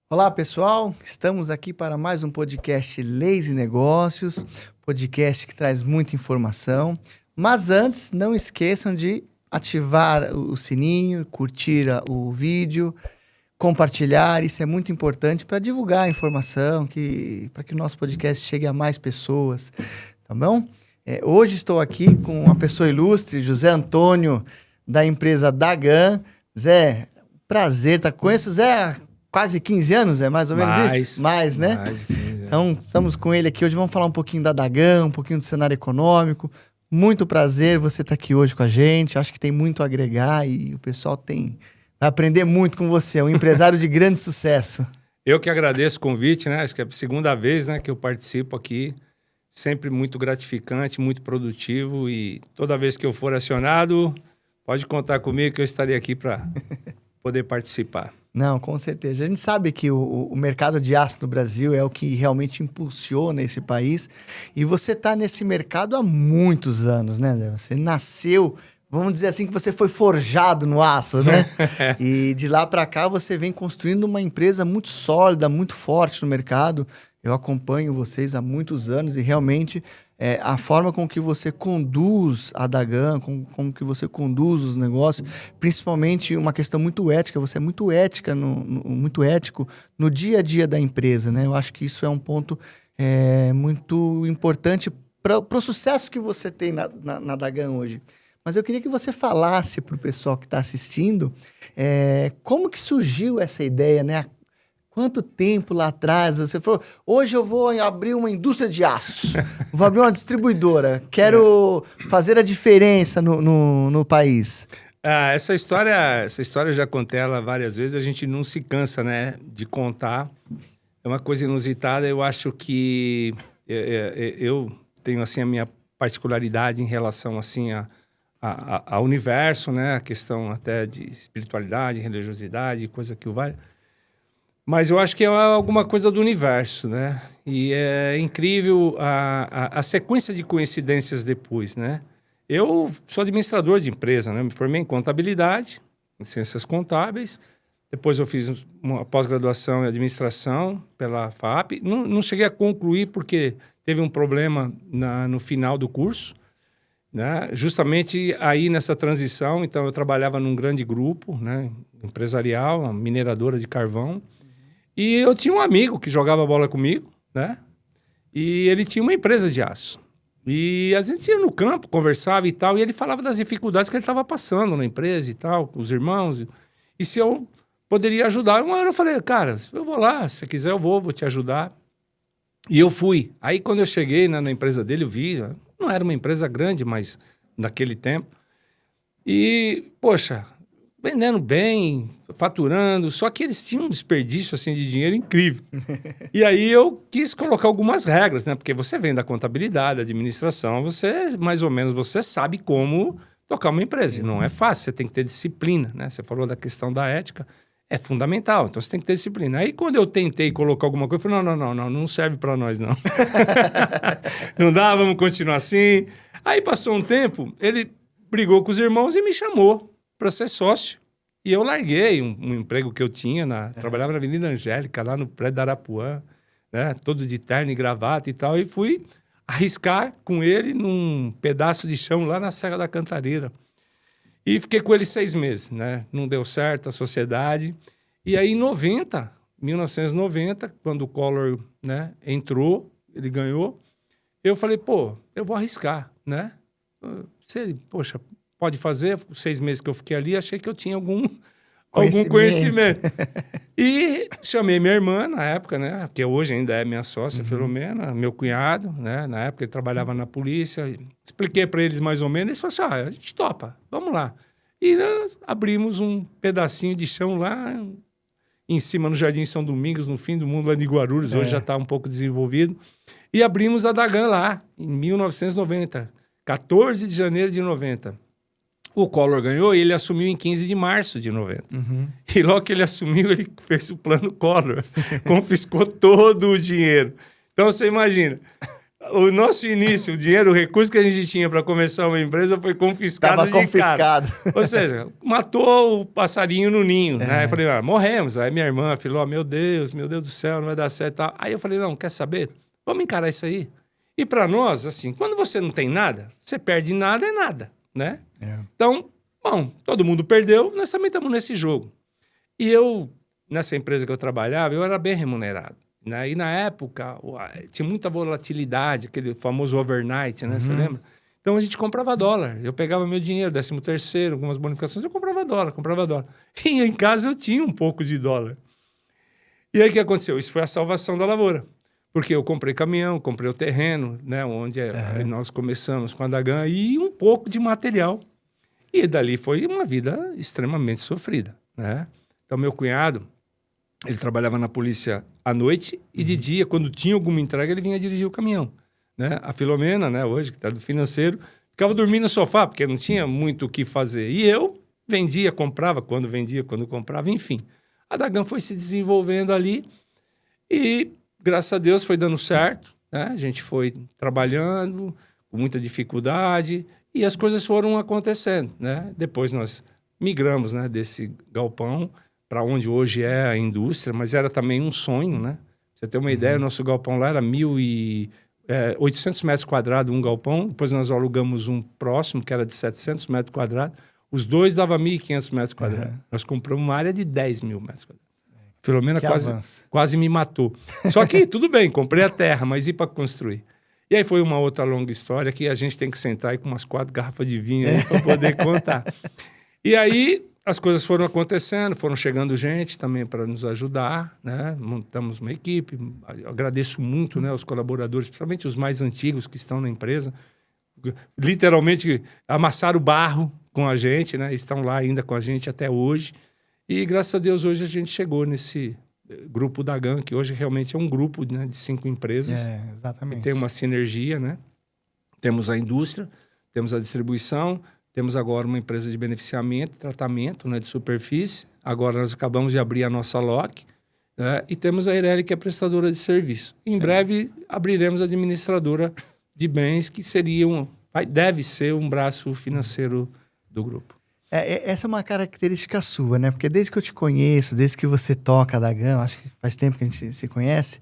Olá, pessoal. Estamos aqui para mais um podcast Leis e Negócios, podcast que traz muita informação. Mas antes, não esqueçam de ativar o sininho, curtir o vídeo, compartilhar. Isso é muito importante para divulgar a informação, para que o nosso podcast chegue a mais pessoas, tá bom? Hoje estou aqui com uma pessoa ilustre, José Antônio, da empresa Dagan. Zé, prazer, conheço o Zé há quase 15 anos, é mais ou menos isso? Mais, né? Mais de 15 anos. Então, estamos com ele aqui hoje, vamos falar um pouquinho da Dagan, um pouquinho do cenário econômico. Muito prazer você estar aqui hoje com a gente, acho que tem muito a agregar e o pessoal vai aprender muito com você, é um empresário de grande sucesso. Eu que agradeço o convite, né? Acho que é a segunda vez, né, que eu participo aqui. Sempre muito gratificante, muito produtivo e toda vez que eu for acionado, pode contar comigo que eu estarei aqui para poder participar. Não, com certeza. A gente sabe que o mercado de aço no Brasil é o que realmente impulsiona esse país. E você está nesse mercado há muitos anos, né, Zé? Você nasceu, vamos dizer assim, que você foi forjado no aço, né? E de lá para cá você vem construindo uma empresa muito sólida, muito forte no mercado. Eu acompanho vocês há muitos anos e realmente a forma com que você conduz a Dagan, com que você conduz os negócios, principalmente uma questão muito ética, você é muito ética, muito ético no dia a dia da empresa, né? Eu acho que isso é um ponto muito importante para o sucesso que você tem na Dagan hoje. Mas eu queria que você falasse para o pessoal que está assistindo como que surgiu essa ideia, né? Quanto tempo lá atrás você falou, hoje eu vou abrir uma indústria de aço, vou abrir uma distribuidora, quero fazer a diferença no país. Essa história eu já contei ela várias vezes, a gente não se cansa, né, de contar. É uma coisa inusitada, eu acho que eu tenho assim, a minha particularidade em relação assim, ao universo, né, a questão até de espiritualidade, religiosidade, coisa que o vale. Mas eu acho que é alguma coisa do universo, né? E é incrível a sequência de coincidências depois, né? Eu sou administrador de empresa, né? Me formei em contabilidade, em ciências contábeis. Depois eu fiz uma pós-graduação em administração pela FAP. Não cheguei a concluir porque teve um problema no final do curso, né? Justamente aí nessa transição, então eu trabalhava num grande grupo, né? Empresarial, uma mineradora de carvão. E eu tinha um amigo que jogava bola comigo, né? E ele tinha uma empresa de aço. E a gente ia no campo, conversava e tal, e ele falava das dificuldades que ele estava passando na empresa e tal, com os irmãos. E se eu poderia ajudar. Uma hora eu falei, cara, eu vou lá, se você quiser eu vou te ajudar. E eu fui. Aí quando eu cheguei na empresa dele, eu vi, não era uma empresa grande, mas naquele tempo. E, poxa, vendendo bem, faturando, só que eles tinham um desperdício assim, de dinheiro incrível. E aí eu quis colocar algumas regras, né? Porque você vem da contabilidade, da administração, mais ou menos, você sabe como tocar uma empresa. E não é fácil, você tem que ter disciplina, né? Você falou da questão da ética, é fundamental, então você tem que ter disciplina. Aí quando eu tentei colocar alguma coisa, eu falei, não serve para nós, não. Não dá, vamos continuar assim. Aí passou um tempo, ele brigou com os irmãos e me chamou para ser sócio. E eu larguei um emprego que eu tinha, trabalhava na Avenida Angélica, lá no prédio da Arapuã, né? Todo de terno e gravata e tal, e fui arriscar com ele num pedaço de chão lá na Serra da Cantareira. E fiquei com ele 6 meses, né? Não deu certo a sociedade. E aí em 1990, quando o Collor, né, entrou, ele ganhou, eu falei, eu vou arriscar, né? Se ele, poxa, pode fazer, 6 meses que eu fiquei ali, achei que eu tinha algum conhecimento. E chamei minha irmã na época, né? Que hoje ainda é minha sócia, Filomena, meu cunhado, né? Na época ele trabalhava na polícia. Expliquei para eles mais ou menos, eles falaram assim, a gente topa, vamos lá. E nós abrimos um pedacinho de chão lá em cima no Jardim São Domingos, no fim do mundo, lá de Guarulhos, hoje já está um pouco desenvolvido. E abrimos a Dagan lá, em 1990, 14 de janeiro de 90. O Collor ganhou e ele assumiu em 15 de março de 90. E logo que ele assumiu, ele fez o plano Collor. Confiscou todo o dinheiro. Então, você imagina, o nosso início, o dinheiro, o recurso que a gente tinha para começar uma empresa foi confiscado Tava confiscado. Ou seja, matou o passarinho no ninho, né? Eu falei, morremos. Aí minha irmã falou, meu Deus do céu, não vai dar certo. Tal. Aí eu falei, não, quer saber? Vamos encarar isso aí. E para nós, assim, quando você não tem nada, você perde nada é nada, né? Então, bom, todo mundo perdeu, nós também estamos nesse jogo. E eu, nessa empresa que eu trabalhava, eu era bem remunerado. Né? E na época, tinha muita volatilidade, aquele famoso overnight, né? Você lembra? Então a gente comprava dólar. Eu pegava meu dinheiro, 13º, algumas bonificações, eu comprava dólar. E em casa eu tinha um pouco de dólar. E aí o que aconteceu? Isso foi a salvação da lavoura. Porque eu comprei caminhão, comprei o terreno, né? Onde nós começamos com a Dagan e um pouco de material. E dali foi uma vida extremamente sofrida, né? Então meu cunhado, ele trabalhava na polícia à noite e de dia, quando tinha alguma entrega, ele vinha dirigir o caminhão. Né? A Filomena, né, hoje, que está do financeiro, ficava dormindo no sofá, porque não tinha muito o que fazer. E eu vendia, comprava, quando comprava, enfim. A Dagan foi se desenvolvendo ali e, graças a Deus, foi dando certo. Né? A gente foi trabalhando com muita dificuldade e as coisas foram acontecendo. Né? Depois nós migramos, né, desse galpão para onde hoje é a indústria, mas era também um sonho, né? Pra você ter uma ideia, o nosso galpão lá era 1.800 metros quadrados, um galpão. Depois nós alugamos um próximo, que era de 700 metros quadrados. Os dois davam 1.500 metros quadrados. Nós compramos uma área de 10 mil metros quadrados. Filomena quase me matou. Só que, tudo bem, comprei a terra, mas e para construir? E aí foi uma outra longa história que a gente tem que sentar aí com umas 4 garrafas de vinho para poder contar. E aí as coisas foram acontecendo, foram chegando gente também para nos ajudar, né? Montamos uma equipe. Eu agradeço muito, né, os colaboradores, principalmente os mais antigos que estão na empresa. Literalmente amassaram o barro com a gente, né? Estão lá ainda com a gente até hoje. E graças a Deus hoje a gente chegou nesse grupo Dagan, que hoje realmente é um grupo, né, de 5 empresas. Exatamente. Que tem uma sinergia, né? Temos a indústria, temos a distribuição, temos agora uma empresa de beneficiamento, tratamento, né, de superfície. Agora nós acabamos de abrir a nossa LOC, né, e temos a Eireli, que é prestadora de serviço. Em breve abriremos a administradora de bens, que deve ser um braço financeiro do grupo. Essa é uma característica sua, né? Porque desde que eu te conheço, desde que você toca a Dagan, acho que faz tempo que a gente se conhece,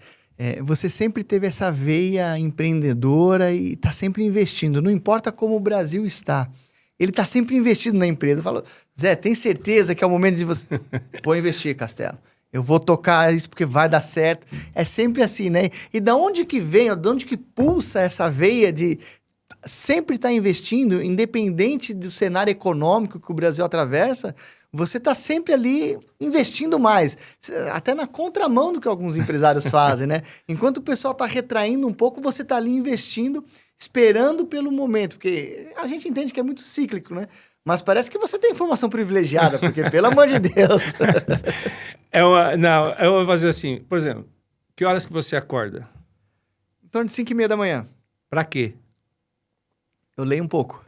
você sempre teve essa veia empreendedora e está sempre investindo. Não importa como o Brasil está. Ele está sempre investido na empresa. Eu falo, Zé, tem certeza que é o momento de você... Vou investir, Castelo. Eu vou tocar isso porque vai dar certo. É sempre assim, né? E da onde que vem, de onde que pulsa essa veia de sempre estar investindo, independente do cenário econômico que o Brasil atravessa, você está sempre ali investindo mais. Até na contramão do que alguns empresários fazem, né? Enquanto o pessoal está retraindo um pouco, você está ali investindo, esperando pelo momento. Porque a gente entende que é muito cíclico, né? Mas parece que você tem informação privilegiada, porque, pelo amor de Deus... Não, eu vou fazer assim. Por exemplo, que horas que você acorda? Em torno de 5h30 da manhã. Pra quê? Eu leio um pouco.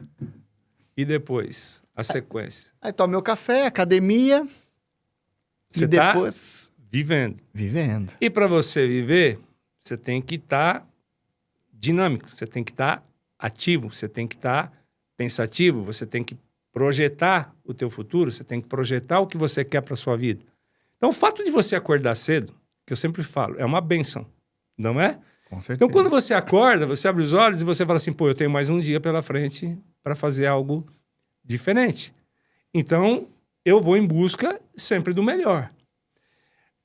E depois, a sequência? Aí tomo meu café, academia. Você e depois... vivendo. Vivendo. E para você viver, você tem que estar dinâmico, você tem que estar ativo, você tem que estar pensativo, você tem que projetar o teu futuro, você tem que projetar o que você quer para sua vida. Então, o fato de você acordar cedo, que eu sempre falo, é uma bênção, não é? Com certeza. Então, quando você acorda, você abre os olhos e você fala assim, pô, eu tenho mais um dia pela frente para fazer algo diferente. Então, eu vou em busca sempre do melhor.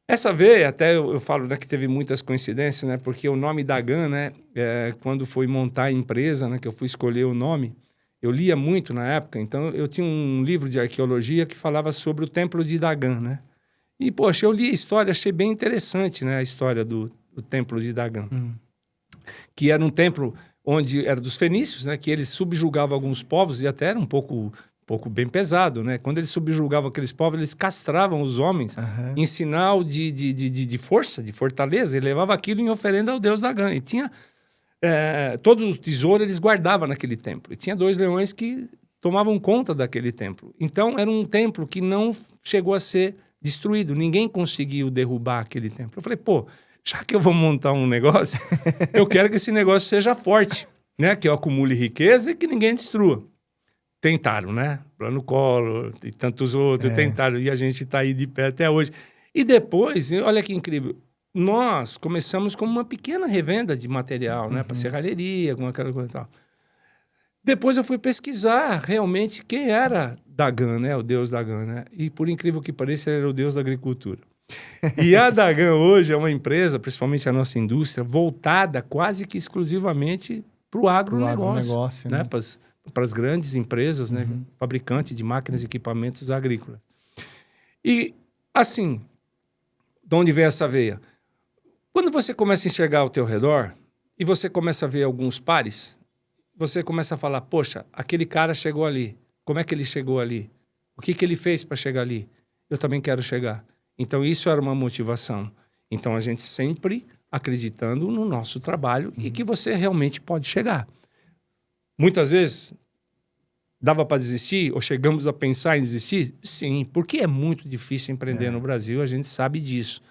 Essa veia, até eu falo, né, que teve muitas coincidências, né, porque o nome Dagan, né, quando fui montar a empresa, né, que eu fui escolher o nome, eu lia muito na época, então eu tinha um livro de arqueologia que falava sobre o templo de Dagan, né? E, poxa, eu li a história, achei bem interessante, né, a história do templo de Dagan. Que era um templo onde era dos fenícios, né, que eles subjugavam alguns povos e até era um pouco bem pesado, né? Quando eles subjugavam aqueles povos, eles castravam os homens em sinal de força, de fortaleza, e levava aquilo em oferenda ao deus Dagan. E tinha... todo o tesouro eles guardavam naquele templo. E tinha 2 leões que tomavam conta daquele templo. Então, era um templo que não chegou a ser destruído. Ninguém conseguiu derrubar aquele templo. Eu falei, pô, já que eu vou montar um negócio, eu quero que esse negócio seja forte, né? Que eu acumule riqueza e que ninguém destrua. Tentaram, né? Plano Collor e tantos outros tentaram, e a gente está aí de pé até hoje. E depois, olha que incrível, nós começamos como uma pequena revenda de material, né? Para serralheria, alguma coisa e tal. Depois eu fui pesquisar realmente quem era Dagan, né? O deus Dagan, né? E por incrível que pareça, ele era o deus da agricultura. E a Dagan hoje é uma empresa, principalmente a nossa indústria, voltada quase que exclusivamente para o agronegócio, né? Para as grandes empresas, né? Fabricantes de máquinas e equipamentos agrícolas. E, assim, de onde vem essa veia? Quando você começa a enxergar ao teu redor e você começa a ver alguns pares, você começa a falar, poxa, aquele cara chegou ali. Como é que ele chegou ali? O que ele fez para chegar ali? Eu também quero chegar. Então, isso era uma motivação. Então, a gente sempre acreditando no nosso trabalho e que você realmente pode chegar. Muitas vezes, dava para desistir ou chegamos a pensar em desistir? Sim, porque é muito difícil empreender no Brasil, a gente sabe disso.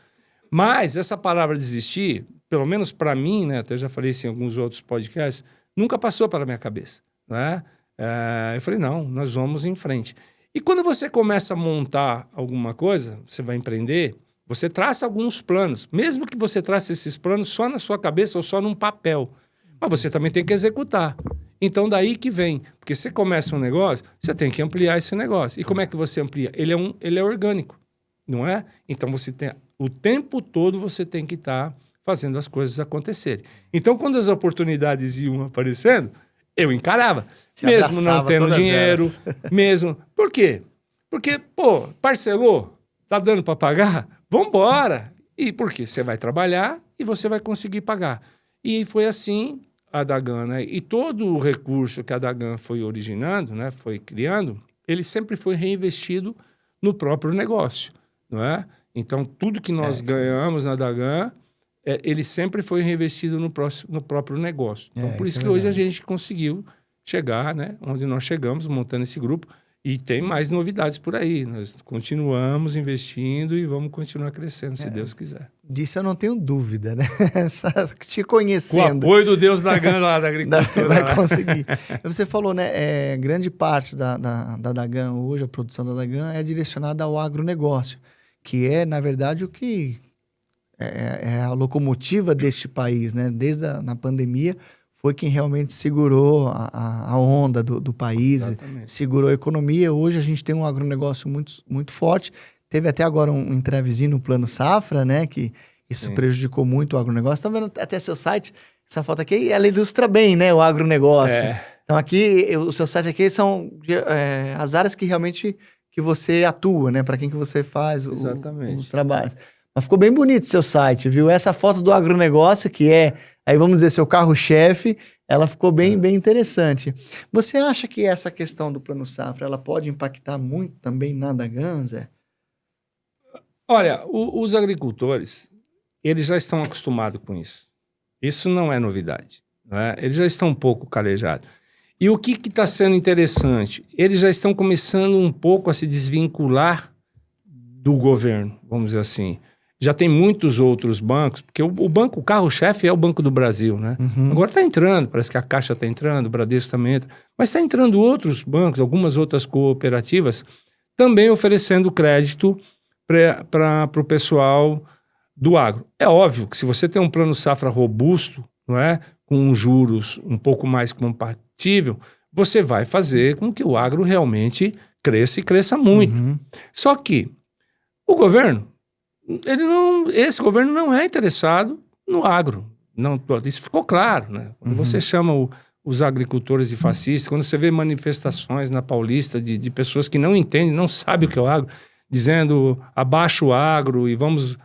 Mas essa palavra desistir, pelo menos para mim, né, até já falei isso em alguns outros podcasts, nunca passou pela minha cabeça. Né? Eu falei, não, nós vamos em frente. E quando você começa a montar alguma coisa, você vai empreender, você traça alguns planos. Mesmo que você trace esses planos só na sua cabeça ou só num papel. Mas você também tem que executar. Então, daí que vem. Porque você começa um negócio, você tem que ampliar esse negócio. E como é que você amplia? Ele é orgânico, não é? Então, você tem... O tempo todo você tem que estar fazendo as coisas acontecerem. Então, quando as oportunidades iam aparecendo, eu encarava. Mesmo não tendo dinheiro, mesmo... Por quê? Porque, pô, parcelou, tá dando para pagar? Vambora! E por quê? Você vai trabalhar e você vai conseguir pagar. E foi assim a Dagan, né? E todo o recurso que a Dagan foi originando, né, foi criando, ele sempre foi reinvestido no próprio negócio, não é? Então, tudo que nós ganhamos na Dagan, ele sempre foi reinvestido no próprio negócio. Então, por isso que hoje a gente conseguiu chegar, né, onde nós chegamos, montando esse grupo. E tem mais novidades por aí. Nós continuamos investindo e vamos continuar crescendo, se Deus quiser. Disso eu não tenho dúvida, né? Te conhecendo. Com o apoio do Deus Dagan lá da agricultura. Vai conseguir. Você falou, né? Grande parte da Dagan hoje, a produção da Dagan, é direcionada ao agronegócio, que é, na verdade, o que é a locomotiva deste país, né? Desde na pandemia, foi quem realmente segurou a onda do país, exatamente, segurou a economia. Hoje a gente tem um agronegócio muito, muito forte. Teve até agora um entrevezinho no Plano Safra, né? Que isso prejudicou muito o agronegócio. Estão vendo até seu site? Essa foto aqui, ela ilustra bem, né? O agronegócio. Então aqui, o seu site aqui são as áreas que realmente que você atua, né? Para quem que você faz os trabalhos. Mas ficou bem bonito seu site, viu? Essa foto do agronegócio, que aí vamos dizer, seu carro-chefe, ela ficou bem interessante. Você acha que essa questão do Plano Safra, ela pode impactar muito também na Dagan, Zé? Olha, os agricultores, eles já estão acostumados com isso. Isso não é novidade, né? Eles já estão um pouco calejados. E o que está sendo interessante? Eles já estão começando um pouco a se desvincular do governo, vamos dizer assim. Já tem muitos outros bancos, porque o carro-chefe é o Banco do Brasil, né? Agora está entrando, parece que a Caixa está entrando, o Bradesco também entra, mas está entrando outros bancos, algumas outras cooperativas, também oferecendo crédito para o pessoal do agro. É óbvio que se você tem um plano safra robusto, não é? Com juros um pouco mais compatível, você vai fazer com que o agro realmente cresça e cresça muito. Só que o governo, esse governo não é interessado no agro. Não, isso ficou claro, né? Quando você chama os agricultores de fascistas, quando você vê manifestações na Paulista de pessoas que não entendem, não sabem o que é o agro, dizendo abaixo o agro e vamos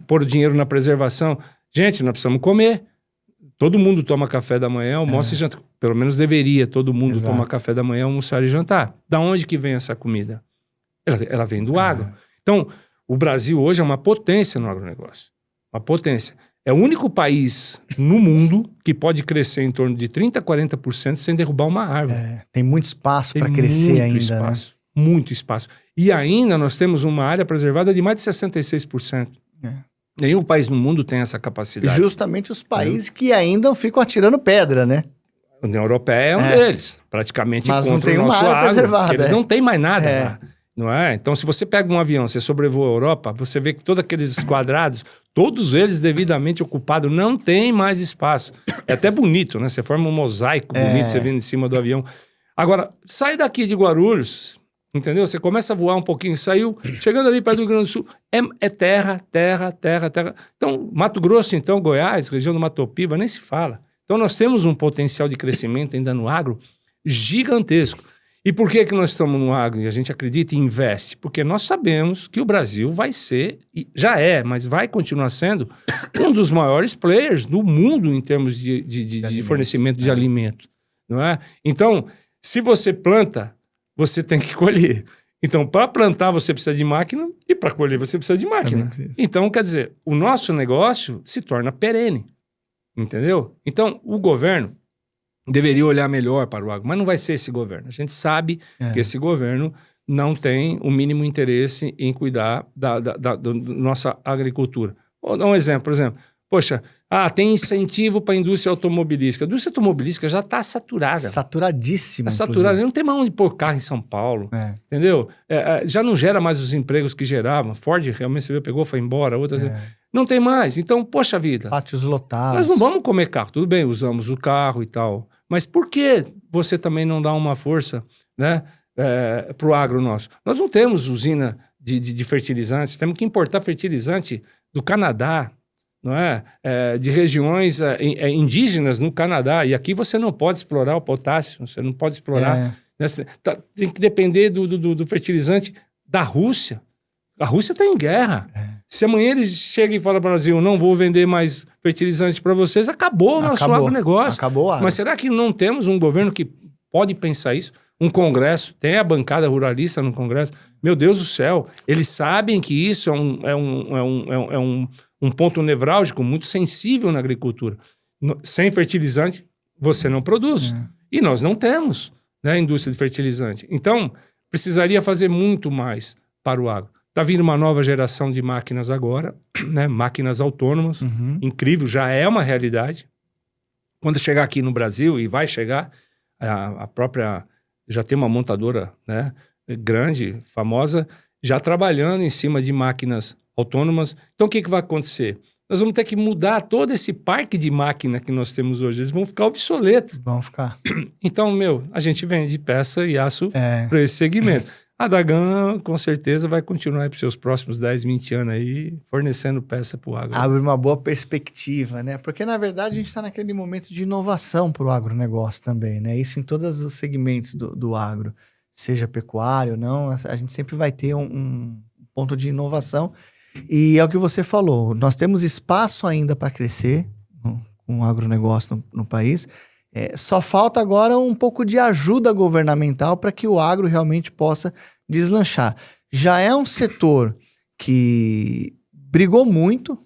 pôr o dinheiro na preservação. Gente, nós precisamos comer. Todo mundo toma café da manhã, almoça e janta. Pelo menos deveria todo mundo tomar café da manhã, almoçar e jantar. Da onde que vem essa comida? Ela vem do agro. Então, o Brasil hoje é uma potência no agronegócio. Uma potência. É o único país no mundo que pode crescer em torno de 30% a 40% sem derrubar uma árvore. Tem muito espaço para crescer ainda. Espaço, né? Muito espaço. E ainda nós temos uma área preservada de mais de 66%. Nenhum país no mundo tem essa capacidade. Justamente os países que ainda ficam atirando pedra, né? A União Europeia é um deles, praticamente mas contra não tem o nosso uma área preservada. Eles não têm mais nada lá, É. não é? Então, se você pega um avião, você sobrevoa a Europa, você vê que todos aqueles quadrados, todos eles devidamente ocupados, não tem mais espaço. É até bonito, né? Você forma um mosaico bonito, você vê em cima do avião. Agora, sai daqui de Guarulhos, entendeu? Você começa a voar um pouquinho, saiu, chegando ali perto do Rio Grande do Sul, é terra, terra, terra, terra. Então, Mato Grosso, então, Goiás, região do Matopiba, nem se fala. Então, nós temos um potencial de crescimento ainda no agro gigantesco. E por que nós estamos no agro e a gente acredita e investe? Porque nós sabemos que o Brasil vai ser, e já é, mas vai continuar sendo, um dos maiores players do mundo em termos de fornecimento de alimento. Não é? Então, se você planta, você tem que colher. Então, para plantar, você precisa de máquina e para colher, você precisa de máquina. Então, quer dizer, o nosso negócio se torna perene. Entendeu? Então, o governo deveria olhar melhor para o agro, mas não vai ser esse governo. A gente sabe que esse governo não tem o mínimo interesse em cuidar da nossa agricultura. Vou dar um exemplo, por exemplo. Poxa, tem incentivo para a indústria automobilística. A indústria automobilística já está saturada. Saturadíssima, Está saturada. Não tem mais onde pôr carro em São Paulo. Entendeu? Já não gera mais os empregos que geravam. Ford realmente, você viu, pegou, foi embora. Outras... Não tem mais. Então, poxa vida. Pátios lotados. Nós não vamos comer carro. Tudo bem, usamos o carro e tal. Mas por que você também não dá uma força, né, para o agro nosso? Nós não temos usina de fertilizantes. Temos que importar fertilizante do Canadá, não é? De regiões indígenas no Canadá. E aqui você não pode explorar o potássio. Você não pode explorar. Né? Tem que depender do fertilizante da Rússia. A Rússia está em guerra. Se amanhã eles chegam e falam para o Brasil, não vou vender mais fertilizante para vocês, acabou o nosso agronegócio. Acabou o agro. Mas será que não temos um governo que pode pensar isso? Um congresso, tem a bancada ruralista no congresso. Meu Deus do céu, eles sabem que isso é um ponto nevrálgico muito sensível na agricultura. Sem fertilizante, você não produz. E nós não temos, né, indústria de fertilizante. Então, precisaria fazer muito mais para o agro. Está vindo uma nova geração de máquinas agora, né? Máquinas autônomas, incrível, já é uma realidade. Quando chegar aqui no Brasil, e vai chegar, a própria, já tem uma montadora, né, grande, famosa, já trabalhando em cima de máquinas autônomas. Então, o que vai acontecer? Nós vamos ter que mudar todo esse parque de máquina que nós temos hoje. Eles vão ficar obsoletos. Vão ficar. Então, a gente vende peça e aço para esse segmento. A Dagan, com certeza, vai continuar para os seus próximos 10, 20 anos aí, fornecendo peça para o agro. Abre uma boa perspectiva, né? Porque, na verdade, a gente está naquele momento de inovação para o agronegócio também, né? Isso em todos os segmentos do agro, seja pecuário ou não, a gente sempre vai ter um ponto de inovação. E é o que você falou, nós temos espaço ainda para crescer com o agronegócio no país. Só falta agora um pouco de ajuda governamental para que o agro realmente possa deslanchar. Já é um setor que brigou muito,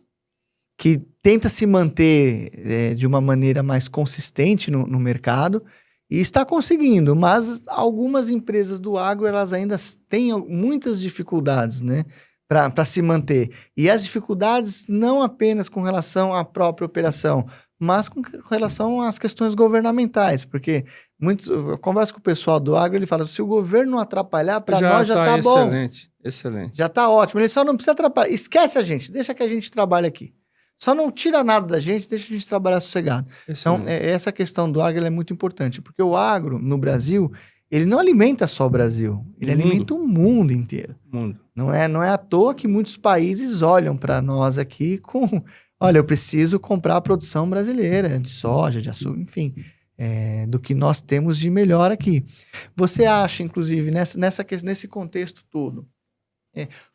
que tenta se manter de uma maneira mais consistente no mercado e está conseguindo, mas algumas empresas do agro elas ainda têm muitas dificuldades, né, para se manter. E as dificuldades não apenas com relação à própria operação, mas com relação às questões governamentais, porque eu converso com o pessoal do agro, ele fala, se o governo não atrapalhar, para nós já está bom. Excelente. Já está ótimo, ele só não precisa atrapalhar, esquece a gente, deixa que a gente trabalhe aqui. Só não tira nada da gente, deixa a gente trabalhar sossegado. Excelente. Então, essa questão do agro é muito importante, porque o agro, no Brasil, ele não alimenta só o Brasil, ele alimenta o mundo inteiro. Não é à toa que muitos países olham para nós aqui com... Olha, eu preciso comprar a produção brasileira de soja, de açúcar, enfim, do que nós temos de melhor aqui. Você acha, inclusive, nesse contexto todo,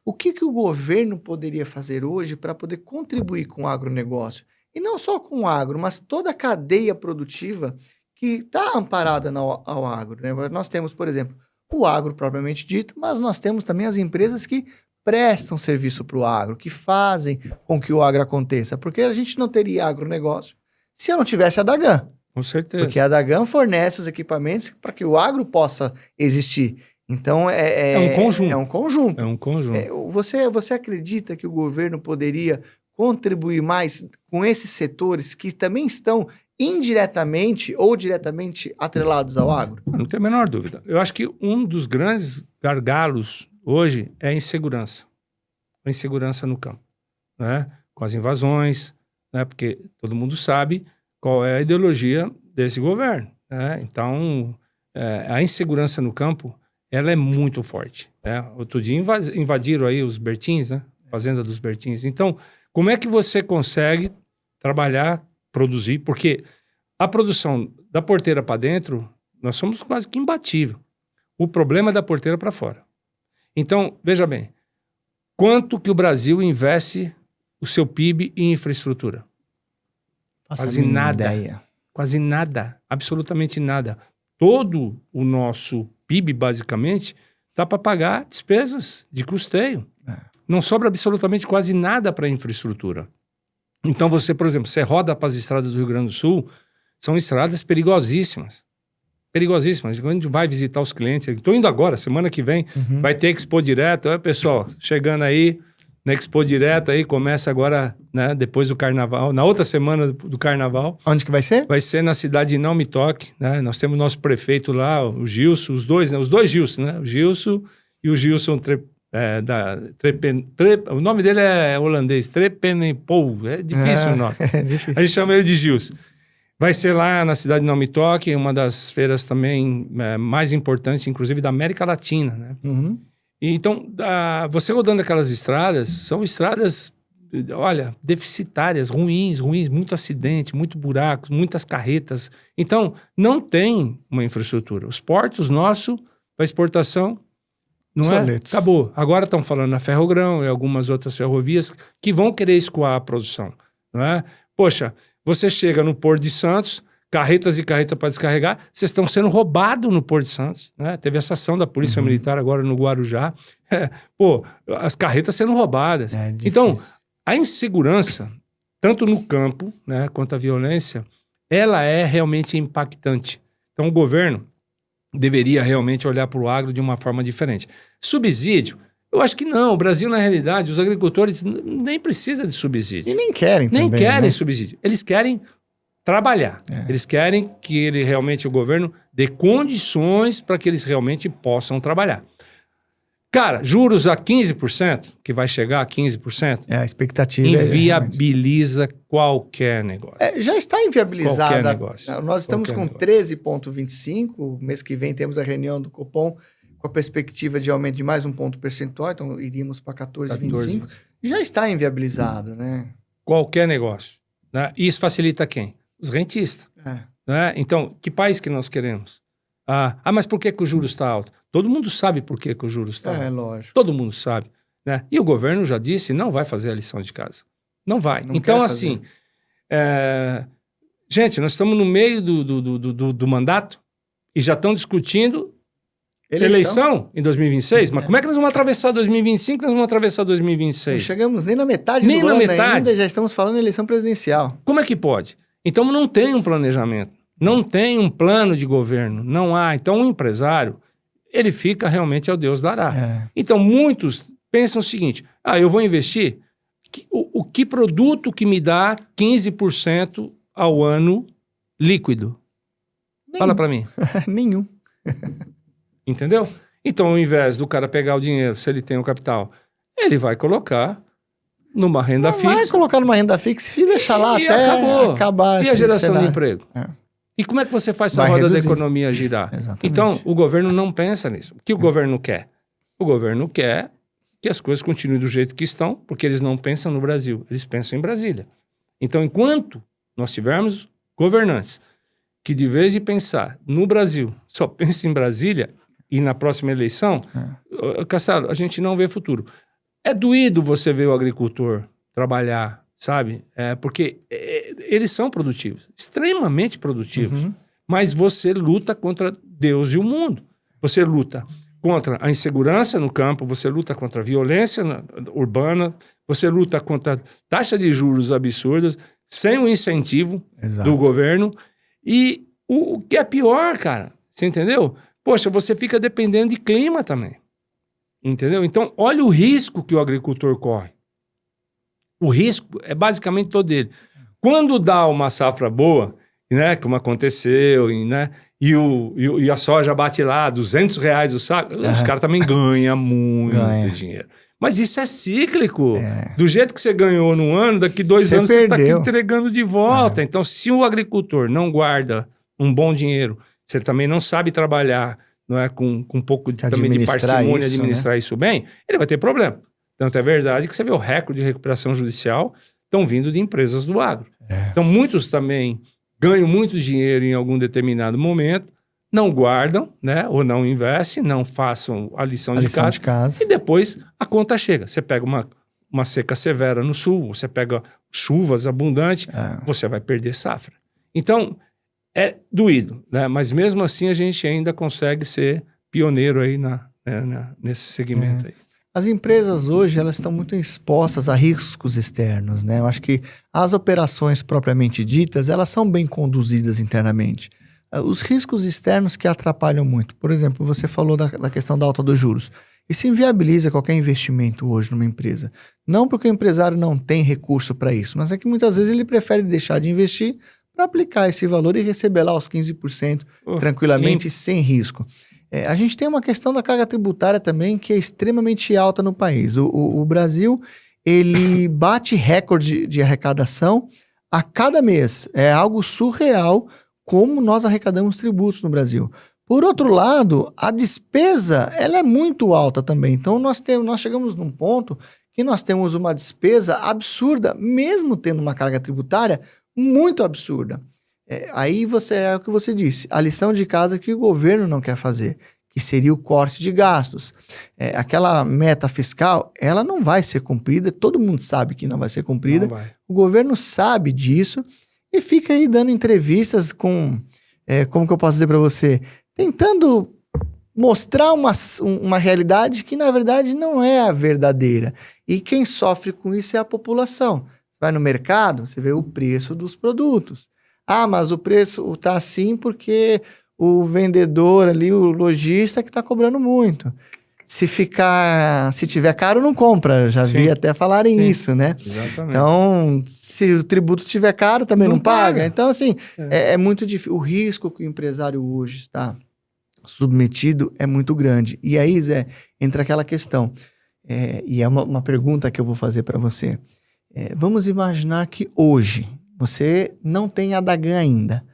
o que o governo poderia fazer hoje para poder contribuir com o agronegócio? E não só com o agro, mas toda a cadeia produtiva que está amparada ao agro, né? Nós temos, por exemplo, o agro propriamente dito, mas nós temos também as empresas que prestam serviço para o agro, que fazem com que o agro aconteça. Porque a gente não teria agronegócio se eu não tivesse a Dagan. Com certeza. Porque a Dagan fornece os equipamentos para que o agro possa existir. Então, é um conjunto. É um conjunto. Você acredita que o governo poderia contribuir mais com esses setores que também estão indiretamente ou diretamente atrelados ao agro? Não tem a menor dúvida. Eu acho que um dos grandes gargalos hoje é a insegurança. A insegurança no campo, né? Com as invasões, né? Porque todo mundo sabe qual é a ideologia desse governo, né? Então, a insegurança no campo, ela é muito forte, né? Outro dia invadiram aí os Bertins, né? Fazenda dos Bertins. Então, como é que você consegue trabalhar, produzir? Porque a produção da porteira para dentro, nós somos quase que imbatível. O problema é da porteira para fora. Então, veja bem, quanto que o Brasil investe o seu PIB em infraestrutura? Quase nada. Ideia. Quase nada. Absolutamente nada. Todo o nosso PIB, basicamente, dá para pagar despesas de custeio. Não sobra absolutamente quase nada para infraestrutura. Então você, por exemplo, você roda para as estradas do Rio Grande do Sul, são estradas perigosíssimas. Perigosíssimas. Quando a gente vai visitar os clientes, estou indo agora, semana que vem, vai ter Expo Direto. Olha, pessoal, chegando aí na Expo Direto, aí começa agora, né, depois do Carnaval, na outra semana do Carnaval. Onde que vai ser? Vai ser na cidade de Não Me Toque, né? Nós temos nosso prefeito lá, o Gilson, os dois Gilson, né? O Gilson e o Gilson o nome dele é holandês, Trepenepou, é difícil o nome. É difícil. A gente chama ele de Gilson. Vai ser lá na cidade de Não Me Toque, uma das feiras também mais importantes, inclusive da América Latina, né? E então, você rodando aquelas estradas, são estradas, olha, deficitárias, ruins, muito acidente, muito buraco, muitas carretas. Então, não tem uma infraestrutura. Os portos nossos, para exportação, não é? Acabou. Agora estão falando na Ferrogrão e algumas outras ferrovias que vão querer escoar a produção, não é? Poxa, você chega no Porto de Santos, carretas e carretas para descarregar, vocês estão sendo roubados no Porto de Santos, né? Teve essa ação da Polícia Militar agora no Guarujá. As carretas sendo roubadas. Então, a insegurança, tanto no campo, né, quanto a violência, ela é realmente impactante. Então, o governo deveria realmente olhar para o agro de uma forma diferente. Subsídio? Eu acho que não. O Brasil, na realidade, os agricultores nem precisam de subsídio. E nem querem também, nem querem, né? subsídio. Eles querem trabalhar. Eles querem que o governo dê condições para que eles realmente possam trabalhar. Cara, juros a 15%, que vai chegar a 15%. A expectativa inviabiliza qualquer negócio. Já está inviabilizado. Qualquer negócio. Nós estamos com 13,25%. Mês que vem temos a reunião do Copom com a perspectiva de aumento de mais um ponto percentual. Então, iríamos para 14,25%. Já está inviabilizado, né? Qualquer negócio. Né? Isso facilita quem? Os rentistas. Né? Então, que país que nós queremos? Mas por que o juros está alto? Todo mundo sabe por que o juros está alto. É, lógico. Todo mundo sabe. Né? E o governo já disse, não vai fazer a lição de casa. Não vai. Então, assim, gente, nós estamos no meio do mandato e já estão discutindo eleição em 2026. Mas como é que nós vamos atravessar 2025 nós vamos atravessar 2026? Não chegamos nem na metade do ano ainda, já estamos falando em eleição presidencial. Como é que pode? Então, não tem um planejamento. Não tem um plano de governo. Não há. Então, o empresário, ele fica realmente ao Deus dará. Então, muitos pensam o seguinte, eu vou investir, que produto que me dá 15% ao ano líquido? Nenhum. Fala para mim. Nenhum. Entendeu? Então, ao invés do cara pegar o dinheiro, se ele tem o capital, ele vai colocar numa renda fixa. Vai colocar numa renda fixa e deixar lá até acabar. E a geração de emprego? E como é que você faz essa roda da economia girar? Exatamente. Então, o governo não pensa nisso. O que o governo quer? O governo quer que as coisas continuem do jeito que estão, porque eles não pensam no Brasil, eles pensam em Brasília. Então, enquanto nós tivermos governantes que, de vez de pensar no Brasil, só pensam em Brasília e na próxima eleição, Castelo, a gente não vê futuro. É doído você ver o agricultor trabalhar, sabe? Porque eles são produtivos, extremamente produtivos. Mas você luta contra Deus e o mundo. Você luta contra a insegurança no campo, você luta contra a violência urbana, você luta contra taxa de juros absurdas, sem o incentivo do governo. E o que é pior, cara, você entendeu? Poxa, você fica dependendo de clima também. Entendeu? Então, olha o risco que o agricultor corre. O risco é basicamente todo ele. Quando dá uma safra boa, né, como aconteceu, né, e a soja bate lá, R$200 o saco, os caras também ganham muito dinheiro. Mas isso é cíclico. Do jeito que você ganhou num ano, daqui 2 anos você está aqui entregando de volta. Então, se o agricultor não guarda um bom dinheiro, se ele também não sabe trabalhar, não é, com um pouco também de parcimônia, administrar isso bem, ele vai ter problema. Tanto é verdade que você vê o recorde de recuperação judicial estão vindo de empresas do agro. Então, muitos também ganham muito dinheiro em algum determinado momento, não guardam, né, ou não investem, não façam a lição de casa, e depois a conta chega. Você pega uma seca severa no sul, você pega chuvas abundantes, você vai perder safra. Então, é doído, né? Mas mesmo assim a gente ainda consegue ser pioneiro aí nesse segmento aí. As empresas hoje, elas estão muito expostas a riscos externos, né? Eu acho que as operações propriamente ditas, elas são bem conduzidas internamente. Os riscos externos que atrapalham muito. Por exemplo, você falou da questão da alta dos juros. Isso inviabiliza qualquer investimento hoje numa empresa. Não porque o empresário não tem recurso para isso, mas é que muitas vezes ele prefere deixar de investir para aplicar esse valor e receber lá os 15% tranquilamente, sem risco. A gente tem uma questão da carga tributária também que é extremamente alta no país. O Brasil, ele bate recorde de arrecadação a cada mês. É algo surreal como nós arrecadamos tributos no Brasil. Por outro lado, a despesa ela é muito alta também. Então, nós chegamos num ponto que nós temos uma despesa absurda, mesmo tendo uma carga tributária muito absurda. Aí é o que você disse, a lição de casa que o governo não quer fazer, que seria o corte de gastos. Aquela meta fiscal, ela não vai ser cumprida, todo mundo sabe que não vai ser cumprida, o governo sabe disso e fica aí dando entrevistas com, como que eu posso dizer para você, tentando mostrar uma realidade que na verdade não é a verdadeira. E quem sofre com isso é a população. Você vai no mercado, você vê o preço dos produtos. Ah, mas o preço está assim porque o vendedor ali, o lojista que está cobrando muito. Se tiver caro, não compra. Já vi até falarem isso, né? Exatamente. Então, se o tributo estiver caro, também não paga. Então, assim, é muito difícil. O risco que o empresário hoje está submetido é muito grande. E aí, Zé, entra aquela questão. E é uma pergunta que eu vou fazer para você. Vamos imaginar que hoje você não tem a Dagan ainda.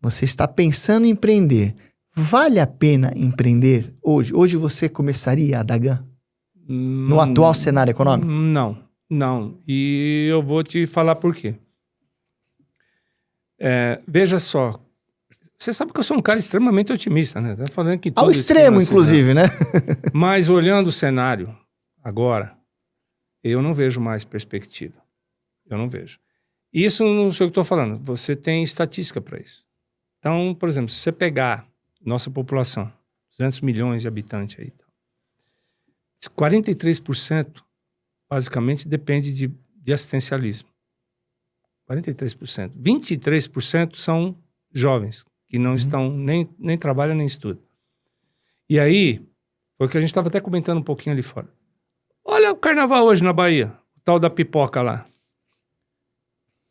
Você está pensando em empreender. Vale a pena empreender hoje? Hoje você começaria a Dagan? No atual cenário econômico? Não. E eu vou te falar por quê. Veja só. Você sabe que eu sou um cara extremamente otimista, né? Tá falando que ao extremo, inclusive, né? Mas olhando o cenário agora, eu não vejo mais perspectiva. Eu não vejo. Isso não sei o que estou falando. Você tem estatística para isso. Então, por exemplo, se você pegar nossa população, 200 milhões de habitantes aí, 43% basicamente depende de assistencialismo. 43%. 23% são jovens, que não estão, nem trabalham, nem estudam. E aí, foi o que a gente estava até comentando um pouquinho ali fora. Olha o carnaval hoje na Bahia, o tal da pipoca lá.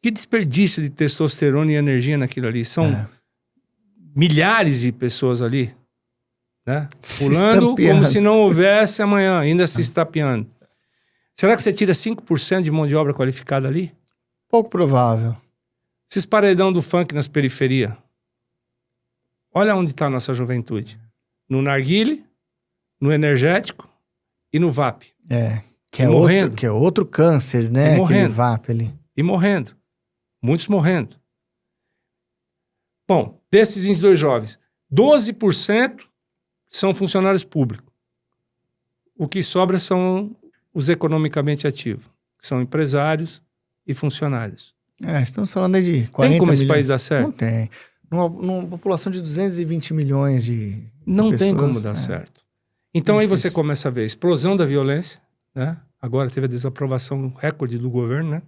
Que desperdício de testosterona e energia naquilo ali. São milhares de pessoas ali, né? Pulando como se não houvesse amanhã, ainda se estapeando. Será que você tira 5% de mão de obra qualificada ali? Pouco provável. Esses paredão do funk nas periferias. Olha onde está a nossa juventude. No narguile, no energético e no VAP. Que é outro câncer, né? Aquele VAP ali. E morrendo. Muitos morrendo. Bom, desses 22 jovens, 12% são funcionários públicos. O que sobra são os economicamente ativos, que são empresários e funcionários. Estamos falando aí de 40 Tem como milhões. esse país dar certo? Não tem. Numa população de 220 milhões de Não pessoas, tem como dar certo. Então aí você começa a ver a explosão da violência, né? Agora teve a desaprovação recorde do governo, né?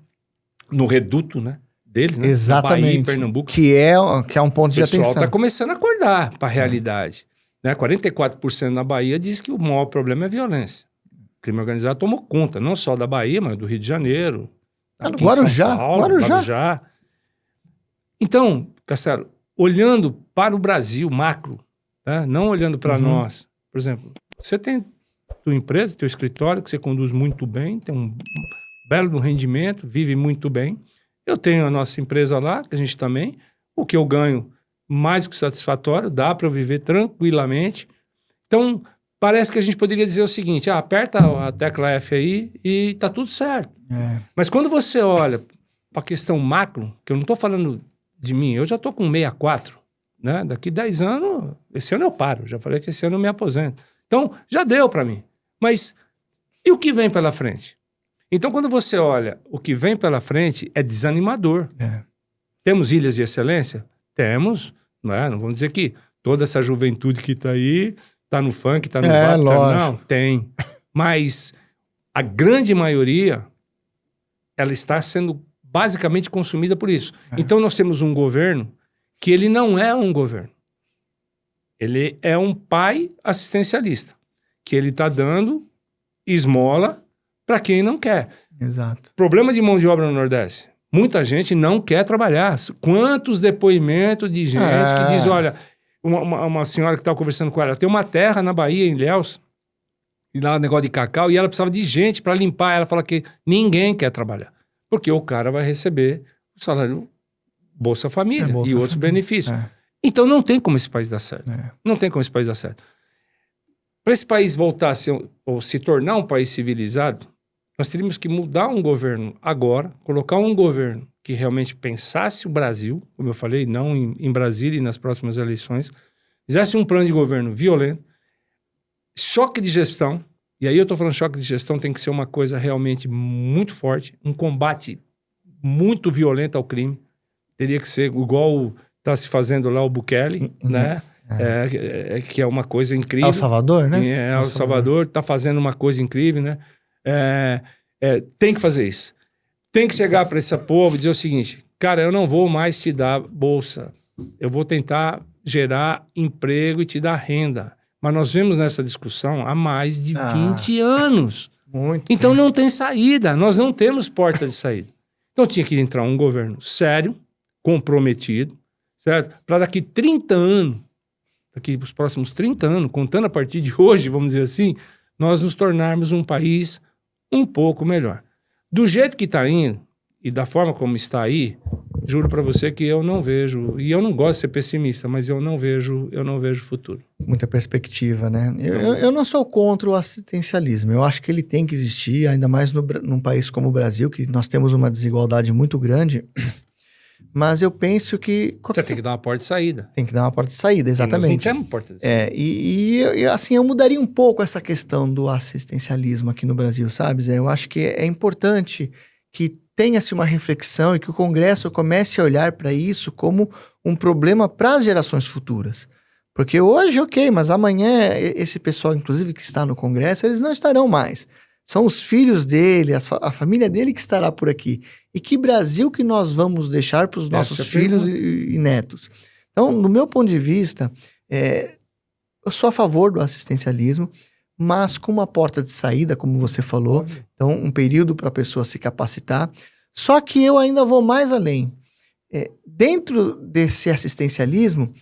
No reduto, né? Dele, né? Exatamente. Bahia e Pernambuco. Que é um ponto de atenção. O pessoal está começando a acordar para a realidade. Né? 44% na Bahia diz que o maior problema é a violência. O crime organizado tomou conta, não só da Bahia, mas do Rio de Janeiro, aqui Guarujá, em São Paulo, Guarujá. Então, Castelo, olhando para o Brasil macro, né? Não olhando para nós. Por exemplo, você tem tua empresa, teu escritório, que você conduz muito bem, tem um belo rendimento, vive muito bem. Eu tenho a nossa empresa lá, que a gente também, o que eu ganho mais que satisfatório, dá para eu viver tranquilamente. Então, parece que a gente poderia dizer o seguinte, aperta a tecla F aí e tá tudo certo. Mas quando você olha para a questão macro, que eu não estou falando de mim, eu já estou com 64, né? Daqui 10 anos, esse ano eu paro, já falei que esse ano eu me aposento. Então, já deu para mim. Mas e o que vem pela frente? Então, quando você olha o que vem pela frente, é desanimador. Temos ilhas de excelência? Temos, não é? Não vamos dizer que toda essa juventude que está aí está no funk, está no rap, não, tem. Mas a grande maioria, ela está sendo basicamente consumida por isso. Então, nós temos um governo que ele não é um governo. Ele é um pai assistencialista, que ele está dando esmola para quem não quer. Exato. Problema de mão de obra no Nordeste. Muita gente não quer trabalhar. Quantos depoimentos de gente que diz, olha, uma senhora que estava conversando com ela, tem uma terra na Bahia, em Ilhéus, e lá um negócio de cacau, e ela precisava de gente para limpar. Ela fala que ninguém quer trabalhar, porque o cara vai receber o salário Bolsa Família e outros benefícios. Então não tem como esse país dar certo. Não tem como esse país dar certo. Para esse país voltar a ser, ou se tornar um país civilizado, nós teríamos que mudar um governo agora, colocar um governo que realmente pensasse o Brasil, como eu falei, não em Brasília e nas próximas eleições, fizesse um plano de governo violento, choque de gestão, e aí eu estou falando choque de gestão, tem que ser uma coisa realmente muito forte, um combate muito violento ao crime, teria que ser igual está se fazendo lá o Bukele, né? Que é uma coisa incrível. El Salvador, né? El Salvador está fazendo uma coisa incrível, né? Tem que fazer isso. Tem que chegar para esse povo e dizer o seguinte, cara, eu não vou mais te dar bolsa. Eu vou tentar gerar emprego e te dar renda. Mas nós vemos nessa discussão há mais de 20 anos. Então não tem saída. Nós não temos porta de saída. Então tinha que entrar um governo sério, comprometido, certo? Para daqui 30 anos, daqui os próximos 30 anos, contando a partir de hoje, vamos dizer assim, nós nos tornarmos um país um pouco melhor. Do jeito que está indo e da forma como está aí, juro para você que eu não vejo, e eu não gosto de ser pessimista, mas eu não vejo futuro. Muita perspectiva, né? Eu não sou contra o assistencialismo. Eu acho que ele tem que existir, ainda mais num país como o Brasil, que nós temos uma desigualdade muito grande. Mas eu penso que... Você tem que dar uma porta de saída. Tem que dar uma porta de saída, exatamente. Nós não temos porta de saída. Assim, eu mudaria um pouco essa questão do assistencialismo aqui no Brasil, sabe, Zé? Eu acho que é importante que tenha-se uma reflexão e que o Congresso comece a olhar para isso como um problema para as gerações futuras. Porque hoje, ok, mas amanhã esse pessoal, inclusive, que está no Congresso, eles não estarão mais. São os filhos dele, a família dele que estará por aqui. E que Brasil que nós vamos deixar para os nossos filhos e netos? Então, no meu ponto de vista, eu sou a favor do assistencialismo, mas com uma porta de saída, como você falou. Então, um período para a pessoa se capacitar. Só que eu ainda vou mais além. Dentro desse assistencialismo,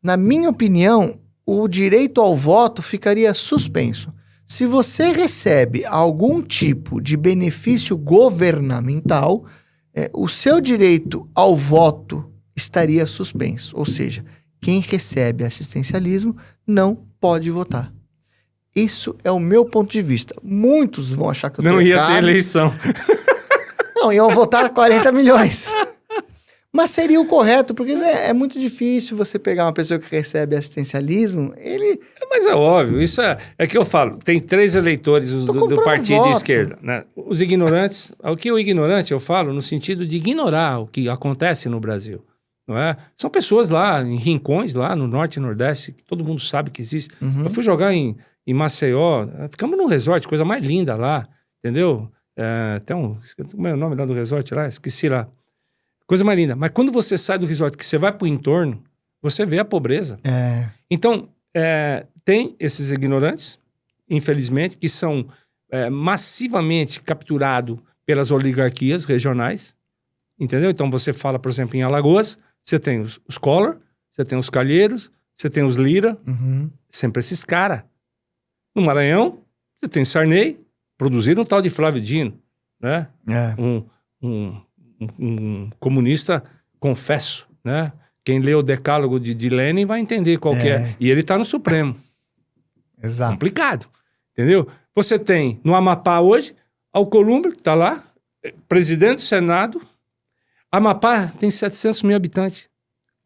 na minha opinião, o direito ao voto ficaria suspenso. Se você recebe algum tipo de benefício governamental, o seu direito ao voto estaria suspenso. Ou seja, quem recebe assistencialismo não pode votar. Isso é o meu ponto de vista. Muitos vão achar que eu não ia ter eleição. Não, iam votar 40 milhões. Mas seria o correto, porque é muito difícil você pegar uma pessoa que recebe assistencialismo, Mas é óbvio, isso é que eu falo, tem 3 eleitores do partido de esquerda, né? Os ignorantes, o que o ignorante eu falo no sentido de ignorar o que acontece no Brasil, não é? São pessoas lá, em rincões lá no Norte e Nordeste, que todo mundo sabe que existe. Eu fui jogar em Maceió, ficamos num resort, coisa mais linda lá, entendeu? Como é o nome lá do resort lá? Esqueci lá. Coisa mais linda. Mas quando você sai do resort, que você vai para o entorno, você vê a pobreza. Então, tem esses ignorantes, infelizmente, que são massivamente capturados pelas oligarquias regionais, entendeu? Então você fala, por exemplo, em Alagoas, você tem os Collor, você tem os Calheiros, você tem os Lira, sempre esses caras. No Maranhão, você tem Sarney, produziram um tal de Flávio Dino, né? Um comunista, confesso, né? Quem lê o decálogo de Lenin vai entender qual que é. E ele está no Supremo. Exato. Complicado, entendeu? Você tem no Amapá hoje, Alcolumbre, que está lá, presidente do Senado. Amapá tem 700 mil habitantes.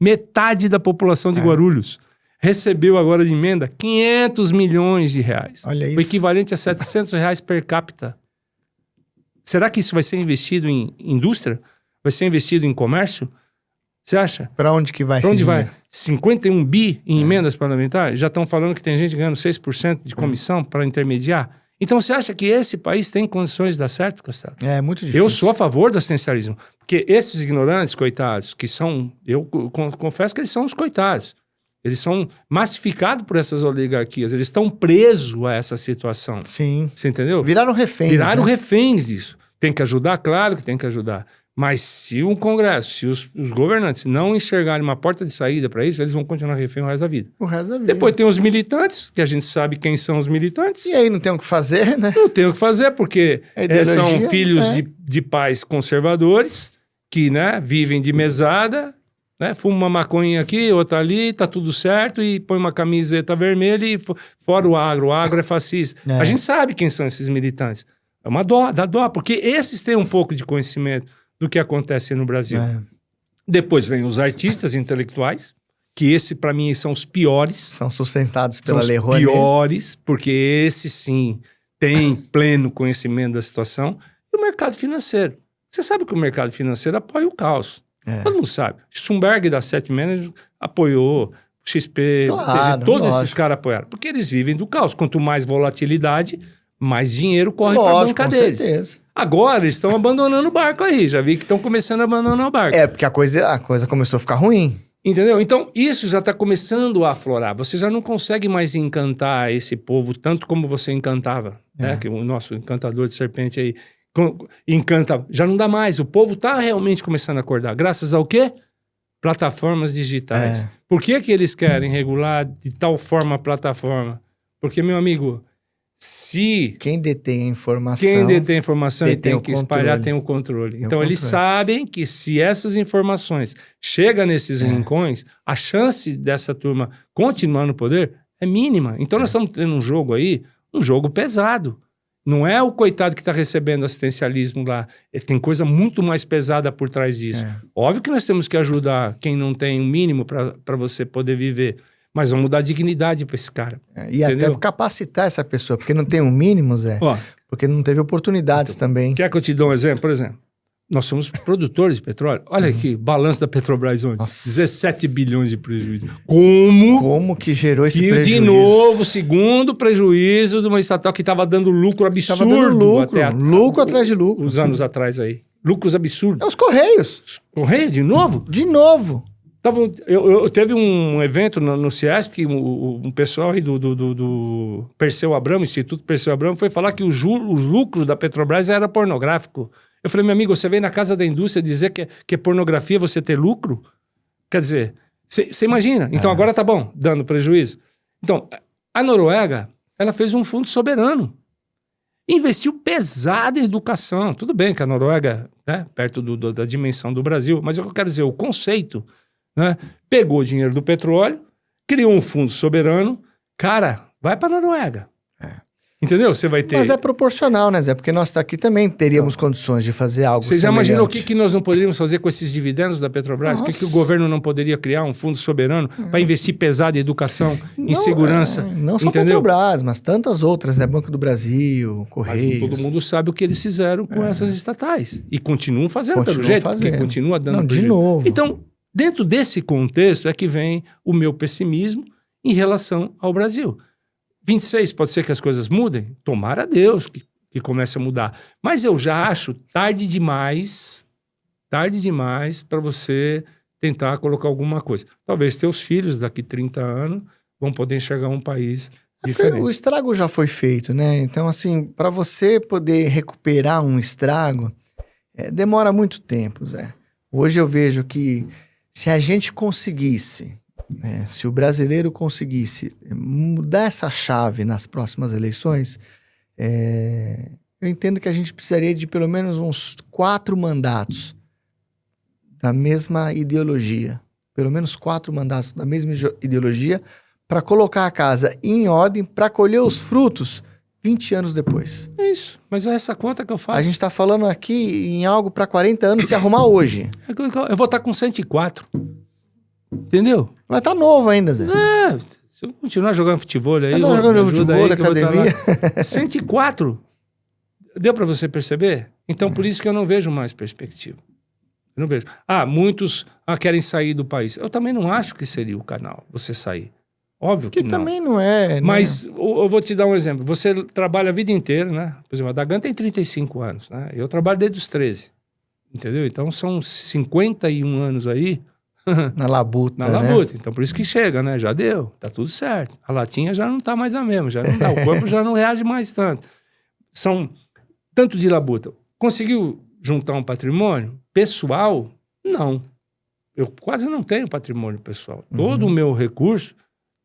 Metade da população de Guarulhos. Recebeu agora de emenda 500 milhões de reais. Olha isso. O equivalente a 700 reais per capita. Será que isso vai ser investido em indústria? Vai ser investido em comércio? Você acha? Para onde que vai? Para onde vai? 51 bi em emendas parlamentares? Já estão falando que tem gente ganhando 6% de comissão para intermediar. Então você acha que esse país tem condições de dar certo, Castelo? É muito difícil. Eu sou a favor do assistencialismo. Porque esses ignorantes, coitados, que são... Eu confesso que eles são os coitados. Eles são massificados por essas oligarquias. Eles estão presos a essa situação. Sim. Você entendeu? Viraram reféns. Viraram né? reféns disso. Tem que ajudar? Claro que tem que ajudar. Mas se o Congresso, se os governantes não enxergarem uma porta de saída para isso, eles vão continuar refém o resto da vida. O resto da vida. Depois tem os militantes, que a gente sabe quem são os militantes. E aí não tem o que fazer, né? Não tem o que fazer, porque são filhos é. de pais conservadores, que vivem de mesada, fuma uma maconha aqui, outra ali, tá tudo certo, e põe uma camiseta vermelha e fora o agro é fascista. A gente sabe quem são esses militantes. É uma dó, dá dó, porque esses têm um pouco de conhecimento do que acontece no Brasil. Depois vem os artistas intelectuais, que esse para mim são os piores. São sustentados pela Lei Rouanet. São os piores, porque esse sim tem pleno conhecimento da situação. E o mercado financeiro. Você sabe que o mercado financeiro apoia o caos. Todo mundo sabe. Schumberg da Asset Management apoiou, XP, claro, todos esses caras apoiaram. Porque eles vivem do caos. Quanto mais volatilidade, mais dinheiro corre para a banca deles. Certeza. Agora eles estão abandonando o barco aí. Já vi que estão começando a abandonar o barco. Porque a coisa começou a ficar ruim. Entendeu? Então, isso já está começando a aflorar. Você já não consegue mais encantar esse povo tanto como você encantava. Que o nosso encantador de serpente aí encanta. Já não dá mais. O povo está realmente começando a acordar. Graças ao quê? Plataformas digitais. Por que eles querem regular de tal forma a plataforma? Porque, meu amigo... Quem detém a informação... e tem que espalhar, tem o controle. Então, eles sabem que se essas informações chegam nesses rincões, a chance dessa turma continuar no poder é mínima. Então, nós estamos tendo um jogo aí, um jogo pesado. Não é o coitado que está recebendo assistencialismo lá. Tem coisa muito mais pesada por trás disso. Óbvio que nós temos que ajudar quem não tem o mínimo para você poder viver. Mas vamos dar dignidade para esse cara. E entendeu? Até capacitar essa pessoa, porque não tem um mínimo, Zé. Porque não teve oportunidades também. Quer que eu te dê um exemplo? Por exemplo, nós somos produtores de petróleo. Olha aqui, balanço da Petrobras ontem. 17 bilhões de prejuízo. Como que gerou esse prejuízo? De novo, segundo prejuízo de uma estatal que estava dando lucro absurdo. Tava dando lucro atrás de lucro. Uns anos atrás aí. Lucros absurdos. Os Correios. Correio, de novo? De novo. Eu teve um evento no CIESP que um pessoal aí do Perseu Abramo, Instituto Perseu Abramo, foi falar que os lucros da Petrobras era pornográfico. Eu falei, meu amigo, você vem na Casa da Indústria dizer que é pornografia você ter lucro? Quer dizer, você imagina. Então agora tá bom, dando prejuízo. Então, a Noruega, ela fez um fundo soberano. Investiu pesado em educação. Tudo bem que a Noruega, perto da dimensão do Brasil, mas eu quero dizer, o conceito... Pegou o dinheiro do petróleo, criou um fundo soberano. Cara, vai para a Noruega. Entendeu? Você vai ter... Mas é proporcional, né, Zé? Porque nós aqui também teríamos condições de fazer algo semelhante. Você já imaginou o que nós não poderíamos fazer com esses dividendos da Petrobras? O que o governo não poderia criar um fundo soberano para investir pesado em educação, em segurança? Não só Petrobras, mas tantas outras, Banco do Brasil, Correios. Mas todo mundo sabe o que eles fizeram com essas estatais. E continuam fazendo pelo jeito, porque continua dando prejuízo. De novo. Então, dentro desse contexto é que vem o meu pessimismo em relação ao Brasil. 26, pode ser que as coisas mudem? Tomara a Deus que comece a mudar. Mas eu já acho tarde demais para você tentar colocar alguma coisa. Talvez teus filhos, daqui 30 anos, vão poder enxergar um país diferente. O estrago já foi feito, né? Então, assim, para você poder recuperar um estrago, demora muito tempo, Zé. Hoje eu vejo que se a gente conseguisse, se o brasileiro conseguisse mudar essa chave nas próximas eleições, eu entendo que a gente precisaria de pelo menos uns 4 mandatos da mesma ideologia. Pelo menos 4 mandatos da mesma ideologia para colocar a casa em ordem para colher os frutos 20 anos depois. É isso. Mas é essa conta que eu faço. A gente está falando aqui em algo para 40 anos se arrumar hoje. Eu vou estar com 104. Entendeu? Vai estar novo ainda, Zé. Se eu continuar jogando futebol aí... Vai estar jogando futebol, academia. 104. Deu para você perceber? Então, por isso que eu não vejo mais perspectiva. Eu não vejo. Muitos querem sair do país. Eu também não acho que seria o canal você sair. Óbvio que não. também não é, né? Mas eu vou te dar um exemplo. Você trabalha a vida inteira, né? Por exemplo, a Dagan tem 35 anos, né? Eu trabalho desde os 13. Entendeu? Então, são 51 anos aí... Na labuta, Na labuta. Então, por isso que chega, né? Já deu. Tá tudo certo. A latinha já não tá mais a mesma. Já não dá. O corpo já não reage mais tanto. São tanto de labuta. Conseguiu juntar um patrimônio pessoal? Não. Eu quase não tenho patrimônio pessoal. Todo o meu recurso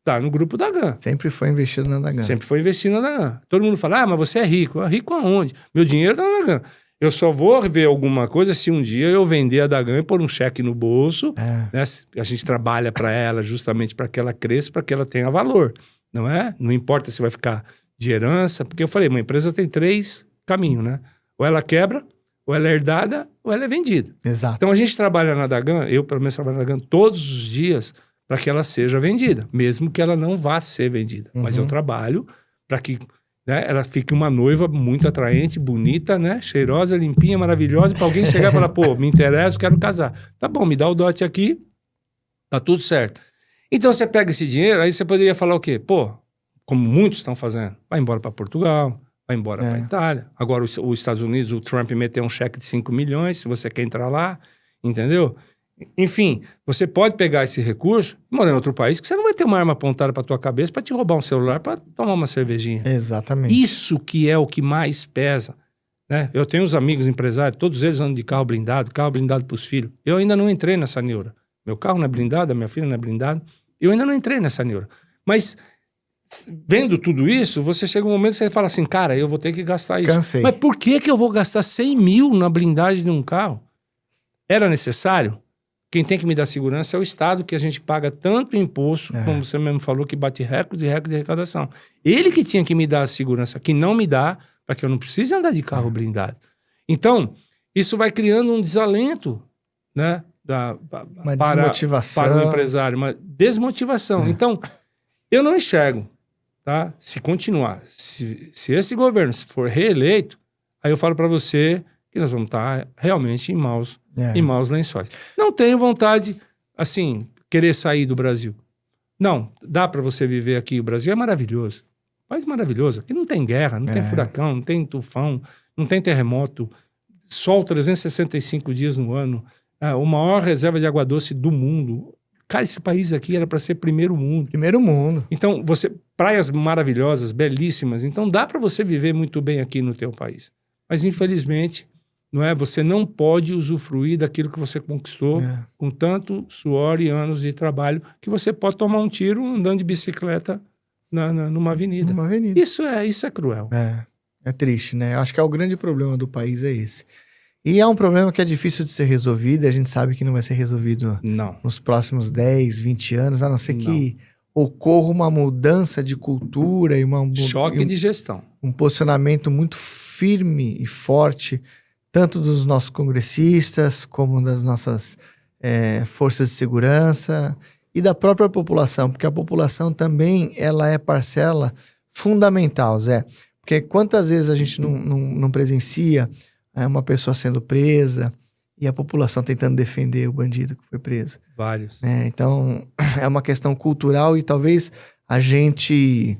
tá no grupo Dagan. Sempre foi investido na Dagan. Sempre foi investido na Dagan. Todo mundo fala, mas você é rico. Rico aonde? Meu dinheiro tá na Dagan. Eu só vou ver alguma coisa se um dia eu vender a Dagan e pôr um cheque no bolso. Né? A gente trabalha para ela justamente para que ela cresça, para que ela tenha valor. Não é? Não importa se vai ficar de herança. Porque eu falei, uma empresa tem 3 caminhos, né? Ou ela quebra, ou ela é herdada, ou ela é vendida. Exato. Então a gente trabalha na Dagan, eu pelo menos trabalho na Dagan todos os dias para que ela seja vendida. Mesmo que ela não vá ser vendida. Mas eu trabalho para que... né, ela fica uma noiva muito atraente, bonita, né? Cheirosa, limpinha, maravilhosa, para alguém chegar e falar, pô, me interessa, quero casar. Tá bom, me dá o dote aqui, tá tudo certo. Então você pega esse dinheiro, aí você poderia falar o quê? Pô, como muitos estão fazendo, vai embora para Portugal, vai embora para Itália. Agora os Estados Unidos, o Trump meteu um cheque de 5 milhões, se você quer entrar lá, entendeu? Enfim, você pode pegar esse recurso e morar em outro país que você não vai ter uma arma apontada para tua cabeça para te roubar um celular para tomar uma cervejinha. Exatamente. Isso que é o que mais pesa, né? Eu tenho uns amigos empresários, todos eles andam de carro blindado para os filhos. Eu ainda não entrei nessa neura. Meu carro não é blindado, a minha filha não é blindada. Eu ainda não entrei nessa neura. Mas vendo tudo isso, você chega um momento que você fala assim, cara, eu vou ter que gastar isso. Cansei. Mas por que eu vou gastar 100 mil na blindagem de um carro? Era necessário? Quem tem que me dar segurança é o Estado, que a gente paga tanto imposto, como você mesmo falou, que bate recorde de arrecadação. Ele que tinha que me dar a segurança, que não me dá, para que eu não precise andar de carro blindado. Então, isso vai criando um desalento, né? Desmotivação. Para o empresário, uma desmotivação. Então, eu não enxergo, tá? Se continuar, se esse governo for reeleito, aí eu falo para você que nós vamos estar realmente em maus lençóis. Não tenho vontade, assim, querer sair do Brasil. Não, dá para você viver aqui. O Brasil é maravilhoso. País maravilhoso. Aqui não tem guerra, não tem furacão, não tem tufão, não tem terremoto. Sol 365 dias no ano. A maior reserva de água doce do mundo. Cara, esse país aqui era para ser primeiro mundo. Primeiro mundo. Então, praias maravilhosas, belíssimas. Então, dá para você viver muito bem aqui no teu país. Mas, infelizmente... não é? Você não pode usufruir daquilo que você conquistou com tanto suor e anos de trabalho que você pode tomar um tiro andando de bicicleta numa avenida. Isso é cruel. É triste, né? Eu acho que o grande problema do país é esse. E é um problema que é difícil de ser resolvido, e a gente sabe que não vai ser resolvido nos próximos 10, 20 anos, a não ser que ocorra uma mudança de cultura e choque de gestão. Um posicionamento muito firme e forte, tanto dos nossos congressistas, como das nossas forças de segurança e da própria população, porque a população também ela é parcela fundamental, Zé. Porque quantas vezes a gente não presencia uma pessoa sendo presa e a população tentando defender o bandido que foi preso? Vários. Então, é uma questão cultural e talvez a gente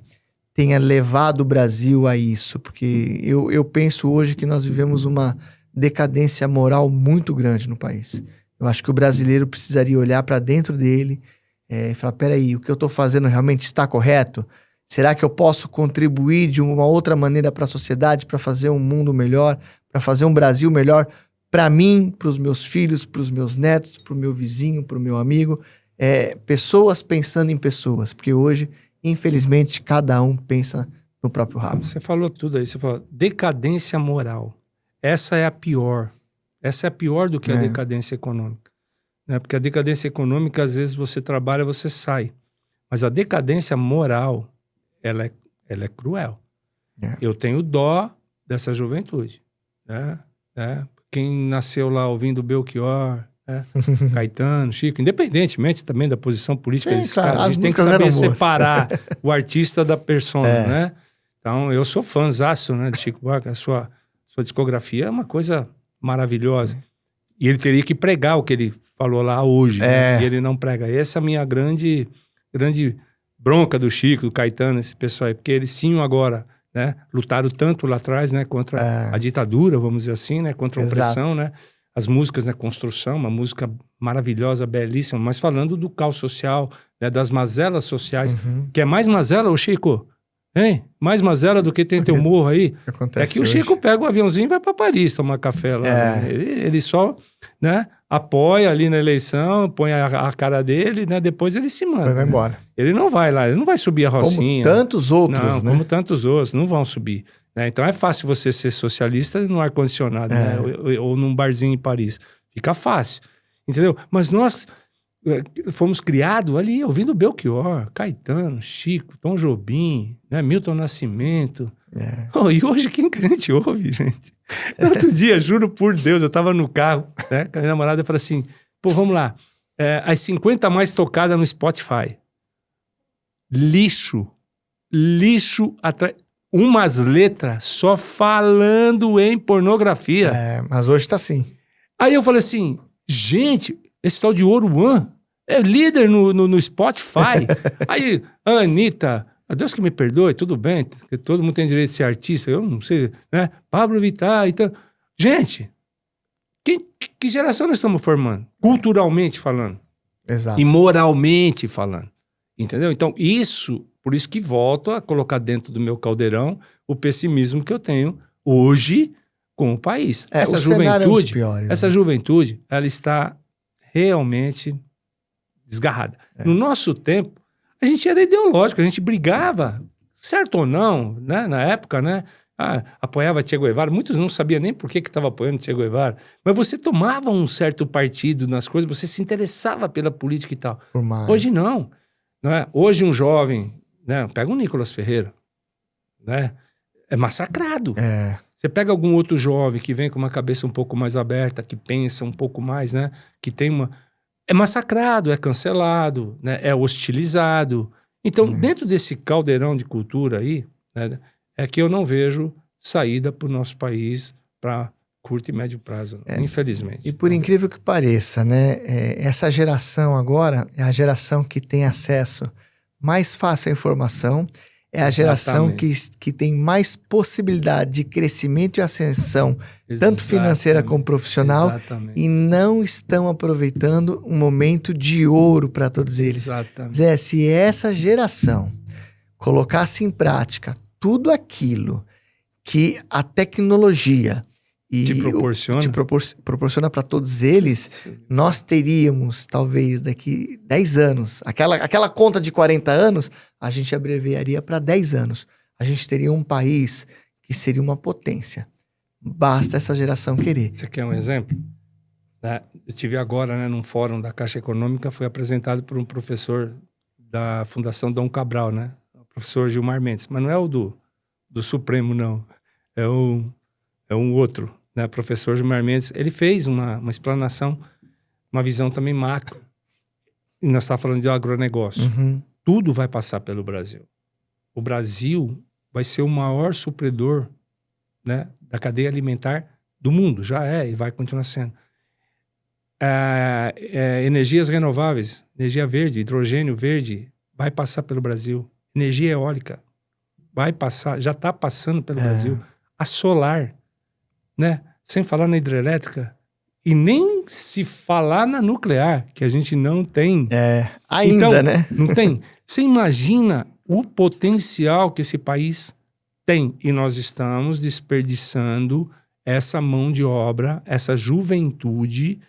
tenha levado o Brasil a isso, porque eu penso hoje que nós vivemos uma decadência moral muito grande no país. Eu acho que o brasileiro precisaria olhar para dentro dele e falar, peraí, o que eu estou fazendo realmente está correto? Será que eu posso contribuir de uma outra maneira para a sociedade, para fazer um mundo melhor, para fazer um Brasil melhor para mim, para os meus filhos, para os meus netos, para o meu vizinho, para o meu amigo? Pessoas pensando em pessoas, porque hoje, infelizmente, cada um pensa no próprio rabo. Você falou tudo aí, você falou decadência moral. Essa é a pior. Essa é pior do que a decadência econômica. Né? Porque a decadência econômica, às vezes, você trabalha, você sai. Mas a decadência moral, ela é cruel. Eu tenho dó dessa juventude. Né? Quem nasceu lá ouvindo Belchior, Caetano, Chico, independentemente também da posição política desses caras, a gente tem que saber separar o artista da persona, né? Então, eu sou fãzaço, né, de Chico Buarque. A sua discografia é uma coisa maravilhosa. E ele teria que pregar o que ele falou lá hoje, né? E ele não prega. Essa é a minha grande bronca do Chico, do Caetano, esse pessoal aí, porque eles tinham agora, né, lutaram tanto lá atrás, né, contra a ditadura, vamos dizer assim, né, contra a opressão, né? As músicas, né, Construção, uma música maravilhosa, belíssima, mas falando do caos social, né, das mazelas sociais, que é mais mazela, ô Chico? Hein? Mais mazela do que tem teu morro aí? É que o Chico pega o aviãozinho e vai para Paris tomar café lá. Né? Ele só, né, apoia ali na eleição, põe a cara dele, né, depois ele se manda. Vai embora. Né? Ele não vai lá, ele não vai subir a Rocinha. Como tantos outros, não, né? Como tantos outros, não vão subir. Né? Então é fácil você ser socialista no ar-condicionado, né? ou num barzinho em Paris. Fica fácil, entendeu? Mas nós fomos criados ali ouvindo Belchior, Caetano, Chico, Tom Jobim, né? Milton Nascimento. E hoje quem que a gente ouve, gente? Outro dia, juro por Deus, eu tava no carro, né? Com a minha namorada falou assim, pô, vamos lá, as 50 mais tocadas no Spotify. Lixo atrás. Umas letras só falando em pornografia. Mas hoje tá assim. Aí eu falei assim, gente, esse tal de Ouro One é líder no Spotify. Aí, a Anitta, a Deus que me perdoe, tudo bem, todo mundo tem direito de ser artista, eu não sei, né? Pablo Vittar, então... Gente, que geração nós estamos formando? Culturalmente falando. Exato. E moralmente falando. Entendeu? Então, por isso que volto a colocar dentro do meu caldeirão o pessimismo que eu tenho hoje com o país. Essa juventude, ela está realmente desgarrada. No nosso tempo, a gente era ideológico, a gente brigava, certo ou não, né? Na época, né? Apoiava Che Guevara, muitos não sabiam nem por que estava apoiando Che Guevara, mas você tomava um certo partido nas coisas, você se interessava pela política e tal. Hoje não é? Hoje um jovem, né? Pega o Nicolas Ferreira, né? É massacrado. Você pega algum outro jovem que vem com uma cabeça um pouco mais aberta, que pensa um pouco mais, né? Que tem uma... É massacrado, é cancelado, né? É hostilizado. Então, dentro desse caldeirão de cultura aí, né? É que eu não vejo saída para o nosso país para curto e médio prazo, infelizmente. E por incrível que pareça, né? Essa geração agora é a geração que tem acesso mais fácil à informação, é a geração que tem mais possibilidade de crescimento e ascensão, tanto financeira como profissional, e não estão aproveitando um momento de ouro para todos eles. Zé, se essa geração colocasse em prática tudo aquilo que a tecnologia proporciona para todos eles, nós teríamos, talvez, daqui 10 anos, aquela conta de 40 anos, a gente abreviaria para 10 anos. A gente teria um país que seria uma potência. Basta essa geração querer. Você quer um exemplo? Eu tive agora, né, num fórum da Caixa Econômica, foi apresentado por um professor da Fundação Dom Cabral, né? O professor Gilmar Mendes. Mas não é o do Supremo, não. É um outro. Né, professor Gilmar Mendes, ele fez uma explanação, uma visão também macro. E nós estávamos falando de agronegócio. Tudo vai passar pelo Brasil. O Brasil vai ser o maior supridor, né, da cadeia alimentar do mundo. Já é e vai continuar sendo. Energias renováveis, energia verde, hidrogênio verde, vai passar pelo Brasil. Energia eólica vai passar, já está passando pelo Brasil. A solar, né? Sem falar na hidrelétrica e nem se falar na nuclear, que a gente não tem. Ainda, então, né? Não tem. Você imagina o potencial que esse país tem. E nós estamos desperdiçando essa mão de obra, essa juventude,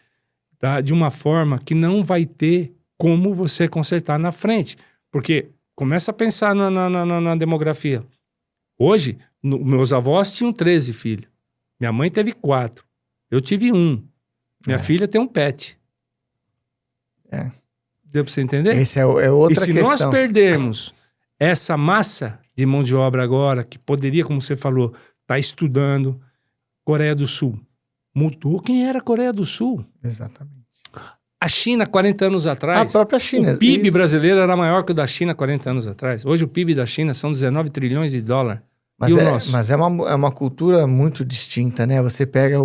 tá? De uma forma que não vai ter como você consertar na frente. Porque começa a pensar na demografia. Hoje, meus avós tinham 13 filhos. Minha mãe teve 4. Eu tive 1. Minha filha tem um pet. Deu para você entender? Esse é outra questão. E se nós perdermos essa massa de mão de obra agora, que poderia, como você falou, estar estudando, Coreia do Sul. Mudou quem era a Coreia do Sul. Exatamente. A China, 40 anos atrás... A própria China. O PIB brasileiro era maior que o da China 40 anos atrás. Hoje o PIB da China são 19 trilhões de dólares. Mas é uma cultura muito distinta, né? Você pega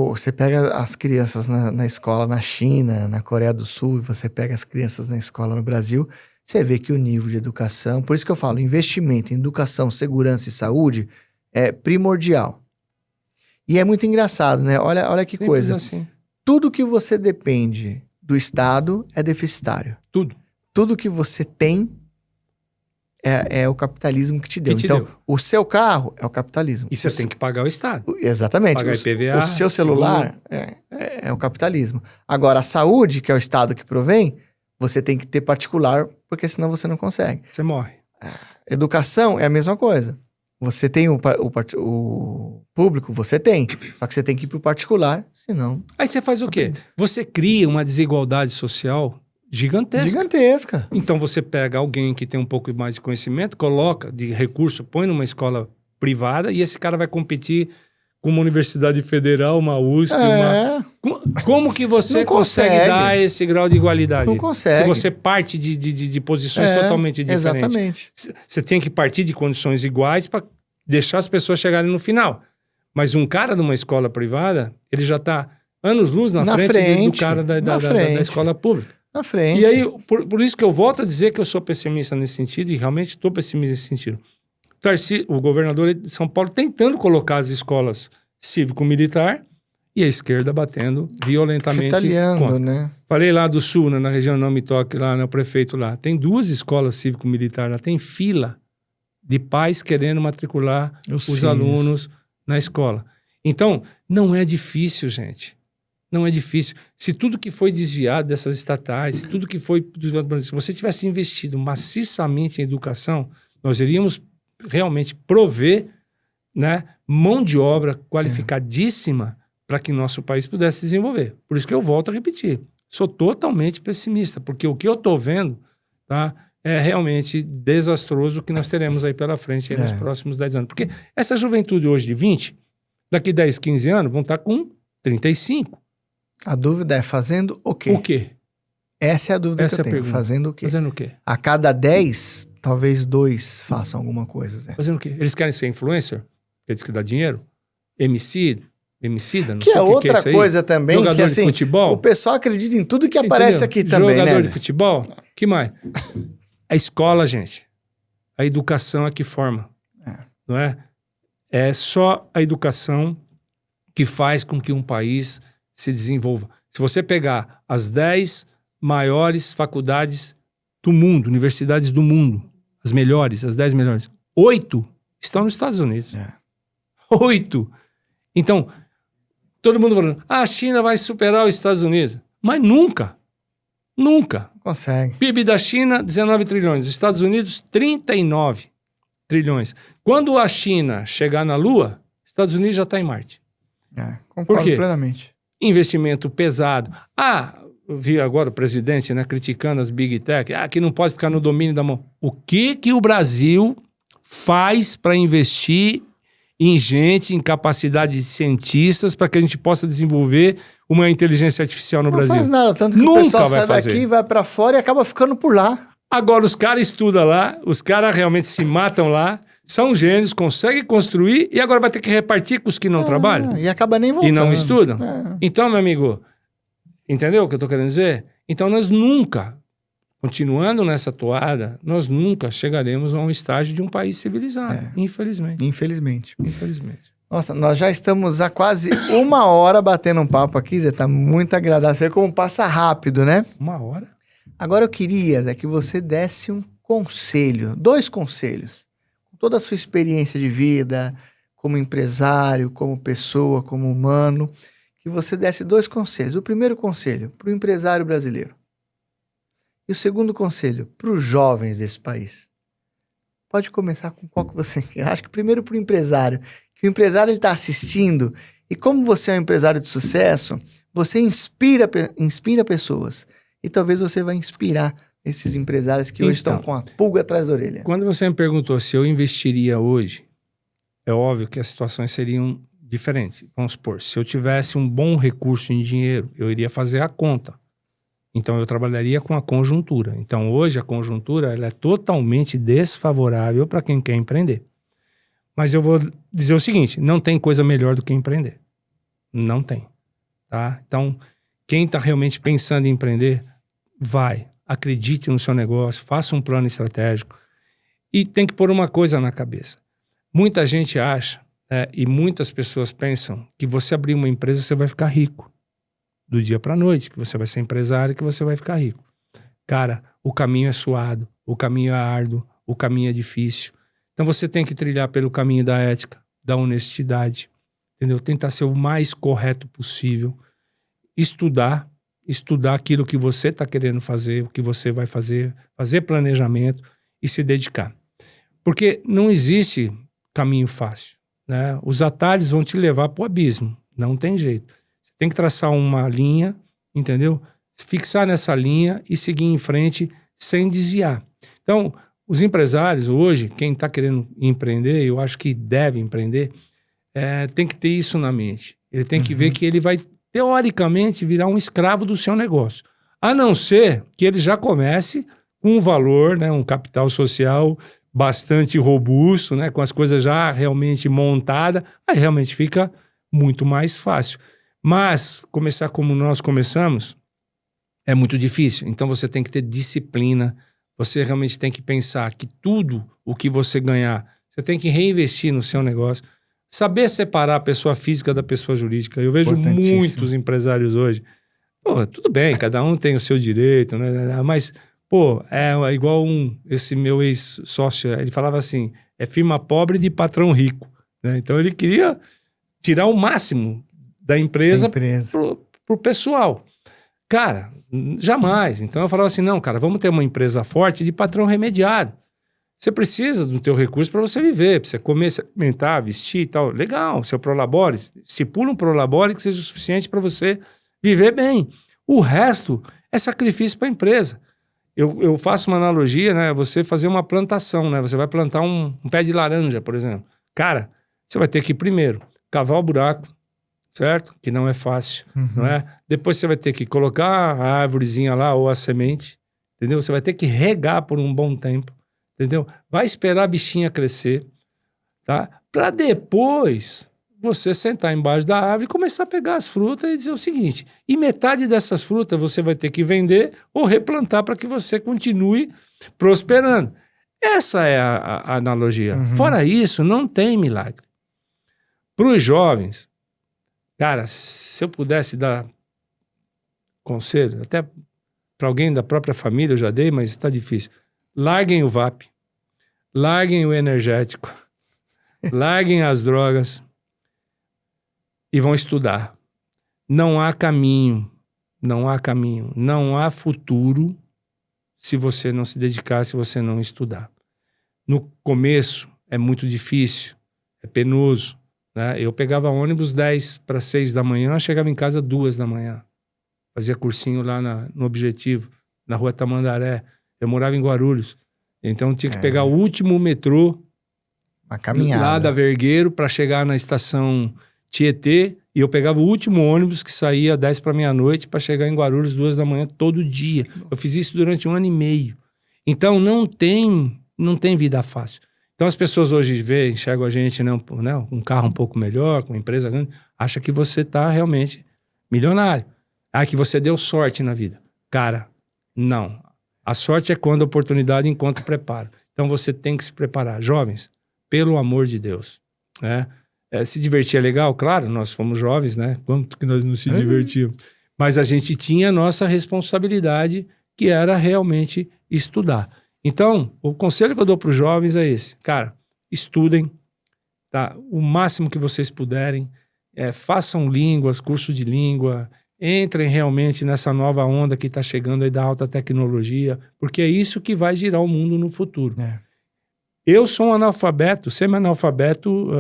as crianças na escola na China, na Coreia do Sul, e você pega as crianças na escola no Brasil, você vê que o nível de educação... Por isso que eu falo, investimento em educação, segurança e saúde é primordial. E é muito engraçado, né? Olha que coisa. Assim. Tudo que você depende do Estado é deficitário. Tudo que você tem é o capitalismo que te deu. Então, o seu carro é o capitalismo. E você tem que pagar o Estado. Exatamente. Pagar IPVA. O seu celular é o capitalismo. Agora, a saúde, que é o Estado que provém, você tem que ter particular, porque senão você não consegue. Você morre. Educação é a mesma coisa. Você tem o público, você tem. Só que você tem que ir para o particular, senão... Aí você faz o quê? Você cria uma desigualdade social gigantesca. Então você pega alguém que tem um pouco mais de conhecimento, coloca de recurso, põe numa escola privada e esse cara vai competir com uma universidade federal, uma USP, Como que você consegue dar esse grau de igualdade? Não consegue. Se você parte de posições totalmente diferentes. Exatamente. Você tem que partir de condições iguais para deixar as pessoas chegarem no final. Mas um cara numa escola privada, ele já está anos-luz na frente do cara da escola pública. Na frente. E aí, por isso que eu volto a dizer que eu sou pessimista nesse sentido, e realmente estou pessimista nesse sentido. O governador de São Paulo tentando colocar as escolas cívico-militar e a esquerda batendo violentamente contra. Né? Falei lá do Sul, na região Não Me Toque, lá no prefeito lá. Tem 2 escolas cívico-militar lá, tem fila de pais querendo matricular os alunos na escola. Então, não é difícil, gente. Não é difícil. Se tudo que foi desviado dessas estatais, se tudo que foi desviado, se você tivesse investido maciçamente em educação, nós iríamos realmente prover, né, mão de obra qualificadíssima para que nosso país pudesse desenvolver. Por isso que eu volto a repetir. Sou totalmente pessimista, porque o que eu estou vendo, tá, é realmente desastroso o que nós teremos aí pela frente aí nos próximos 10 anos. Porque essa juventude hoje de 20, daqui 10, 15 anos, vão estar com 35. A dúvida é fazendo o quê? O quê? Essa é a dúvida que eu tenho. Fazendo o quê? Fazendo o quê? A cada 10, talvez 2 façam alguma coisa, Zé. Fazendo o quê? Eles querem ser influencer? Que diz que dá dinheiro? Emicida, não que sei é o que outra coisa também. Jogador que, assim, de futebol? O pessoal acredita em tudo que aparece aqui também, Jogador né? de futebol? Que mais? A escola, gente. A educação é que forma. Não é? É só a educação que faz com que um país se desenvolva. Se você pegar as 10 maiores faculdades do mundo, universidades do mundo, as melhores, as 10 melhores, 8 estão nos Estados Unidos. 8. Então, todo mundo falando, a China vai superar os Estados Unidos. Mas nunca. Nunca. Consegue. PIB da China, 19 trilhões. Os Estados Unidos, 39 trilhões. Quando a China chegar na Lua, os Estados Unidos já está em Marte. Concordo plenamente. Investimento pesado. Eu vi agora o presidente, né, criticando as Big Tech, que não pode ficar no domínio da mão. O que o Brasil faz para investir em gente, em capacidade de cientistas, para que a gente possa desenvolver uma inteligência artificial no Brasil? Não faz nada, tanto que nunca o pessoal sai fazer. daqui, vai para fora e acaba ficando por lá. Agora, os caras estudam lá, os caras realmente se matam lá, são gênios, conseguem construir e agora vai ter que repartir com os que não trabalham. E acaba nem voltando. E não estudam. Então, meu amigo, entendeu o que eu estou querendo dizer? Então, nós nunca, continuando nessa toada, nós nunca chegaremos a um estágio de um país civilizado. Infelizmente. Infelizmente. Nossa, nós já estamos há quase 1 hora batendo um papo aqui, Zé. Tá muito agradável. Você vê como passa rápido, né? 1 hora? Agora eu queria, Zé, que você desse um conselho, 2 conselhos, com toda a sua experiência de vida, como empresário, como pessoa, como humano, que você desse 2 conselhos. O primeiro conselho para o empresário brasileiro. E o segundo conselho para os jovens desse país. Pode começar com qual que você quer. Acho que primeiro para o empresário, que o empresário está assistindo, e como você é um empresário de sucesso, você inspira pessoas. E talvez você vai inspirar esses empresários que hoje estão com a pulga atrás da orelha. Quando você me perguntou se eu investiria hoje, é óbvio que as situações seriam diferentes. Vamos supor, se eu tivesse um bom recurso em dinheiro, eu iria fazer a conta. Então, eu trabalharia com a conjuntura. Então, hoje, a conjuntura ela é totalmente desfavorável para quem quer empreender. Mas eu vou dizer o seguinte, não tem coisa melhor do que empreender. Não tem. Tá? Então, quem está realmente pensando em empreender, vai. Acredite no seu negócio, faça um plano estratégico. E tem que pôr uma coisa na cabeça. Muita gente acha, e muitas pessoas pensam que você abrir uma empresa, você vai ficar rico. Do dia para a noite, que você vai ser empresário, que você vai ficar rico. Cara, o caminho é suado, o caminho é árduo, o caminho é difícil. Então você tem que trilhar pelo caminho da ética, da honestidade, entendeu? Tentar ser o mais correto possível. Estudar aquilo que você está querendo fazer, o que você vai fazer, fazer planejamento e se dedicar. Porque não existe caminho fácil, né? Os atalhos vão te levar para o abismo, não tem jeito. Você tem que traçar uma linha, entendeu? Fixar nessa linha e seguir em frente sem desviar. Então, os empresários hoje, quem está querendo empreender, eu acho que deve empreender, tem que ter isso na mente. Ele tem que ver que ele vai, teoricamente, virar um escravo do seu negócio. A não ser que ele já comece com um valor, né, um capital social bastante robusto, né, com as coisas já realmente montadas, aí realmente fica muito mais fácil. Mas começar como nós começamos é muito difícil. Então você tem que ter disciplina, você realmente tem que pensar que tudo o que você ganhar, você tem que reinvestir no seu negócio. Saber separar a pessoa física da pessoa jurídica. Eu vejo muitos empresários hoje. Pô, tudo bem, cada um tem o seu direito, né? Mas, pô, é igual esse meu ex-sócio, ele falava assim, é firma pobre de patrão rico, né? Então ele queria tirar o máximo da empresa pro pessoal. Cara, jamais. Então eu falava assim, não, cara, vamos ter uma empresa forte de patrão remediado. Você precisa do teu recurso para você viver, para você comer, se alimentar, vestir e tal. Legal, seu prolabore, estipula um prolabore que seja o suficiente para você viver bem. O resto é sacrifício para a empresa. Eu faço uma analogia, né? Você fazer uma plantação, né? Você vai plantar um pé de laranja, por exemplo. Cara, você vai ter que primeiro cavar o buraco, certo? Que não é fácil, não é? Depois você vai ter que colocar a árvorezinha lá ou a semente, entendeu? Você vai ter que regar por um bom tempo. Entendeu? Vai esperar a bichinha crescer, tá? Para depois você sentar embaixo da árvore e começar a pegar as frutas e dizer o seguinte, e metade dessas frutas você vai ter que vender ou replantar para que você continue prosperando. Essa é a analogia. Fora isso, não tem milagre. Para os jovens, cara, se eu pudesse dar conselho, até para alguém da própria família eu já dei, mas está difícil. Larguem o VAP, larguem o energético, larguem as drogas e vão estudar. Não há caminho, não há futuro se você não se dedicar, se você não estudar. No começo é muito difícil, é penoso, né? Eu pegava ônibus 10 para 6 da manhã, chegava em casa 2 da manhã. Fazia cursinho lá no Objetivo, na rua Tamandaré. Eu morava em Guarulhos, então tinha que pegar o último metrô lá da Vergueiro para chegar na estação Tietê, e eu pegava o último ônibus que saía 10 para meia-noite para chegar em Guarulhos 2 da manhã todo dia. Eu fiz isso durante 1 ano e meio. Então não tem vida fácil. Então as pessoas hoje enxergam a gente, né, um carro um pouco melhor, com uma empresa grande, acha que você está realmente milionário. Que você deu sorte na vida. Cara, não. A sorte é quando a oportunidade encontra o preparo. Então você tem que se preparar. Jovens, pelo amor de Deus, né? Se divertir é legal? Claro, nós fomos jovens, né? Quanto que nós não se divertíamos? Mas a gente tinha a nossa responsabilidade, que era realmente estudar. Então, o conselho que eu dou para os jovens é esse. Cara, estudem, tá? O máximo que vocês puderem. Façam línguas, curso de língua. Entrem realmente nessa nova onda que está chegando aí da alta tecnologia. Porque é isso que vai girar o mundo no futuro. Eu sou um analfabeto, semi-analfabeto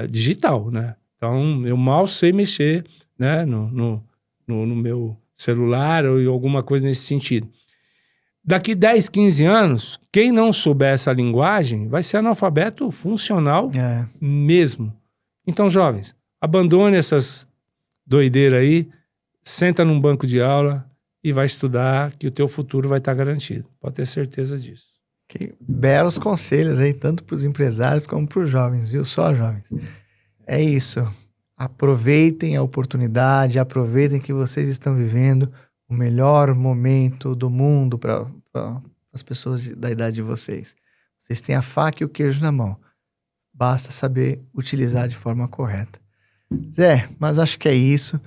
digital, né? Então, eu mal sei mexer, né, no meu celular ou alguma coisa nesse sentido. Daqui 10, 15 anos, quem não souber essa linguagem vai ser analfabeto funcional mesmo. Então, jovens, abandone essas doideiras aí, senta num banco de aula e vai estudar que o teu futuro vai estar garantido. Pode ter certeza disso. Que belos conselhos aí, tanto para os empresários como para os jovens, viu? Só jovens. É isso. Aproveitem a oportunidade, aproveitem que vocês estão vivendo o melhor momento do mundo para as pessoas da idade de vocês. Vocês têm a faca e o queijo na mão. Basta saber utilizar de forma correta. Zé, mas acho que é isso.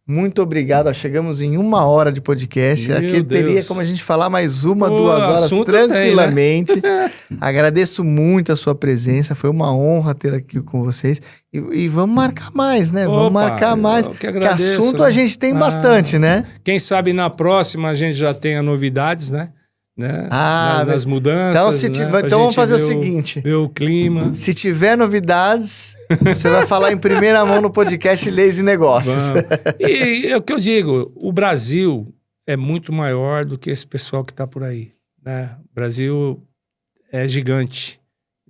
Muito obrigado. Chegamos em 1 hora de podcast. Aqui teria como a gente falar mais 1, 2 horas tranquilamente. Tem, né? Agradeço muito a sua presença. Foi uma honra ter aqui com vocês. E vamos marcar mais, né? Vamos marcar mais. Que assunto, né? A gente tem bastante, né? Quem sabe na próxima a gente já tenha novidades, né? Das mudanças. Então vamos fazer o seguinte: ver o clima. Se tiver novidades, você vai falar em primeira mão no podcast Leis e Negócios. E é o que eu digo: o Brasil é muito maior do que esse pessoal que está por aí, né? O Brasil é gigante,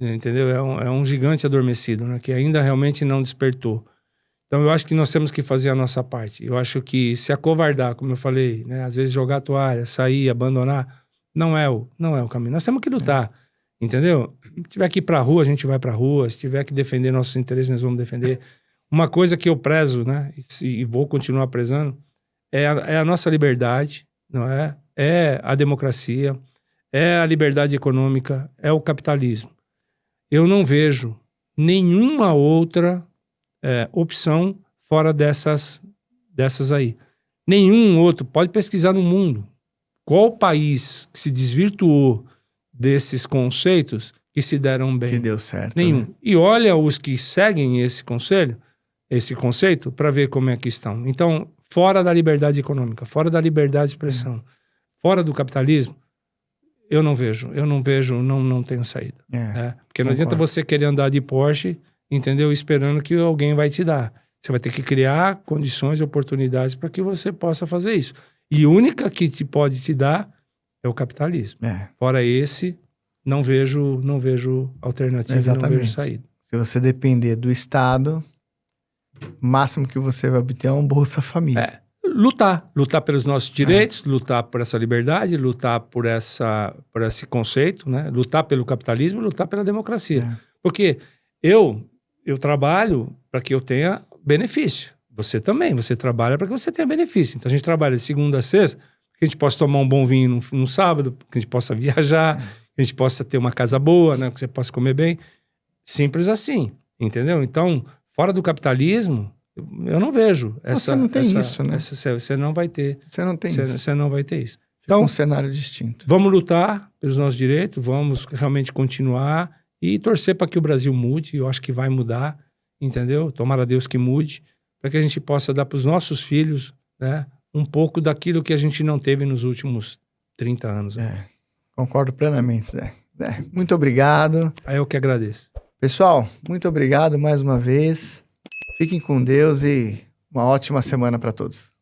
entendeu? É um gigante adormecido, né? Que ainda realmente não despertou. Então eu acho que nós temos que fazer a nossa parte. Eu acho que se acovardar, como eu falei, né? Às vezes jogar a toalha, sair, abandonar. Não é o caminho. Nós temos que lutar, entendeu? Se tiver que ir pra rua, a gente vai pra rua. Se tiver que defender nossos interesses, nós vamos defender. Uma coisa que eu prezo, né? E vou continuar prezando, é a nossa liberdade, não é? É a democracia, é a liberdade econômica, é o capitalismo. Eu não vejo nenhuma outra opção fora dessas aí. Nenhum outro. Pode pesquisar no mundo. Qual país que se desvirtuou desses conceitos que se deram bem? Que deu certo. Nenhum. Né? E olha os que seguem esse conceito, para ver como é que estão. Então, fora da liberdade econômica, fora da liberdade de expressão, fora do capitalismo, eu não vejo, não tenho saída. Porque não adianta você querer andar de Porsche, entendeu? Esperando que alguém vai te dar. Você vai ter que criar condições e oportunidades para que você possa fazer isso. E a única que pode te dar é o capitalismo. Fora esse, não vejo alternativa, exatamente. Não vejo saída. Se você depender do Estado, o máximo que você vai obter é um Bolsa Família. Lutar pelos nossos direitos, lutar por essa liberdade, lutar por esse conceito, né? Lutar pelo capitalismo, lutar pela democracia. Porque eu trabalho para que eu tenha benefício. Você também, você trabalha para que você tenha benefício. Então a gente trabalha de segunda a sexta, que a gente possa tomar um bom vinho no sábado, que a gente possa viajar, que a gente possa ter uma casa boa, né, que você possa comer bem. Simples assim, entendeu? Então, fora do capitalismo, eu não vejo você não tem isso, né? Você não vai ter. Você não tem isso. Você não vai ter isso. Então, um cenário distinto. Vamos lutar pelos nossos direitos, vamos realmente continuar e torcer para que o Brasil mude. Eu acho que vai mudar, entendeu? Tomara a Deus que mude, para que a gente possa dar para os nossos filhos, né, um pouco daquilo que a gente não teve nos últimos 30 anos. Concordo plenamente, Zé. Muito obrigado. Eu que agradeço. Pessoal, muito obrigado mais uma vez. Fiquem com Deus e uma ótima semana para todos.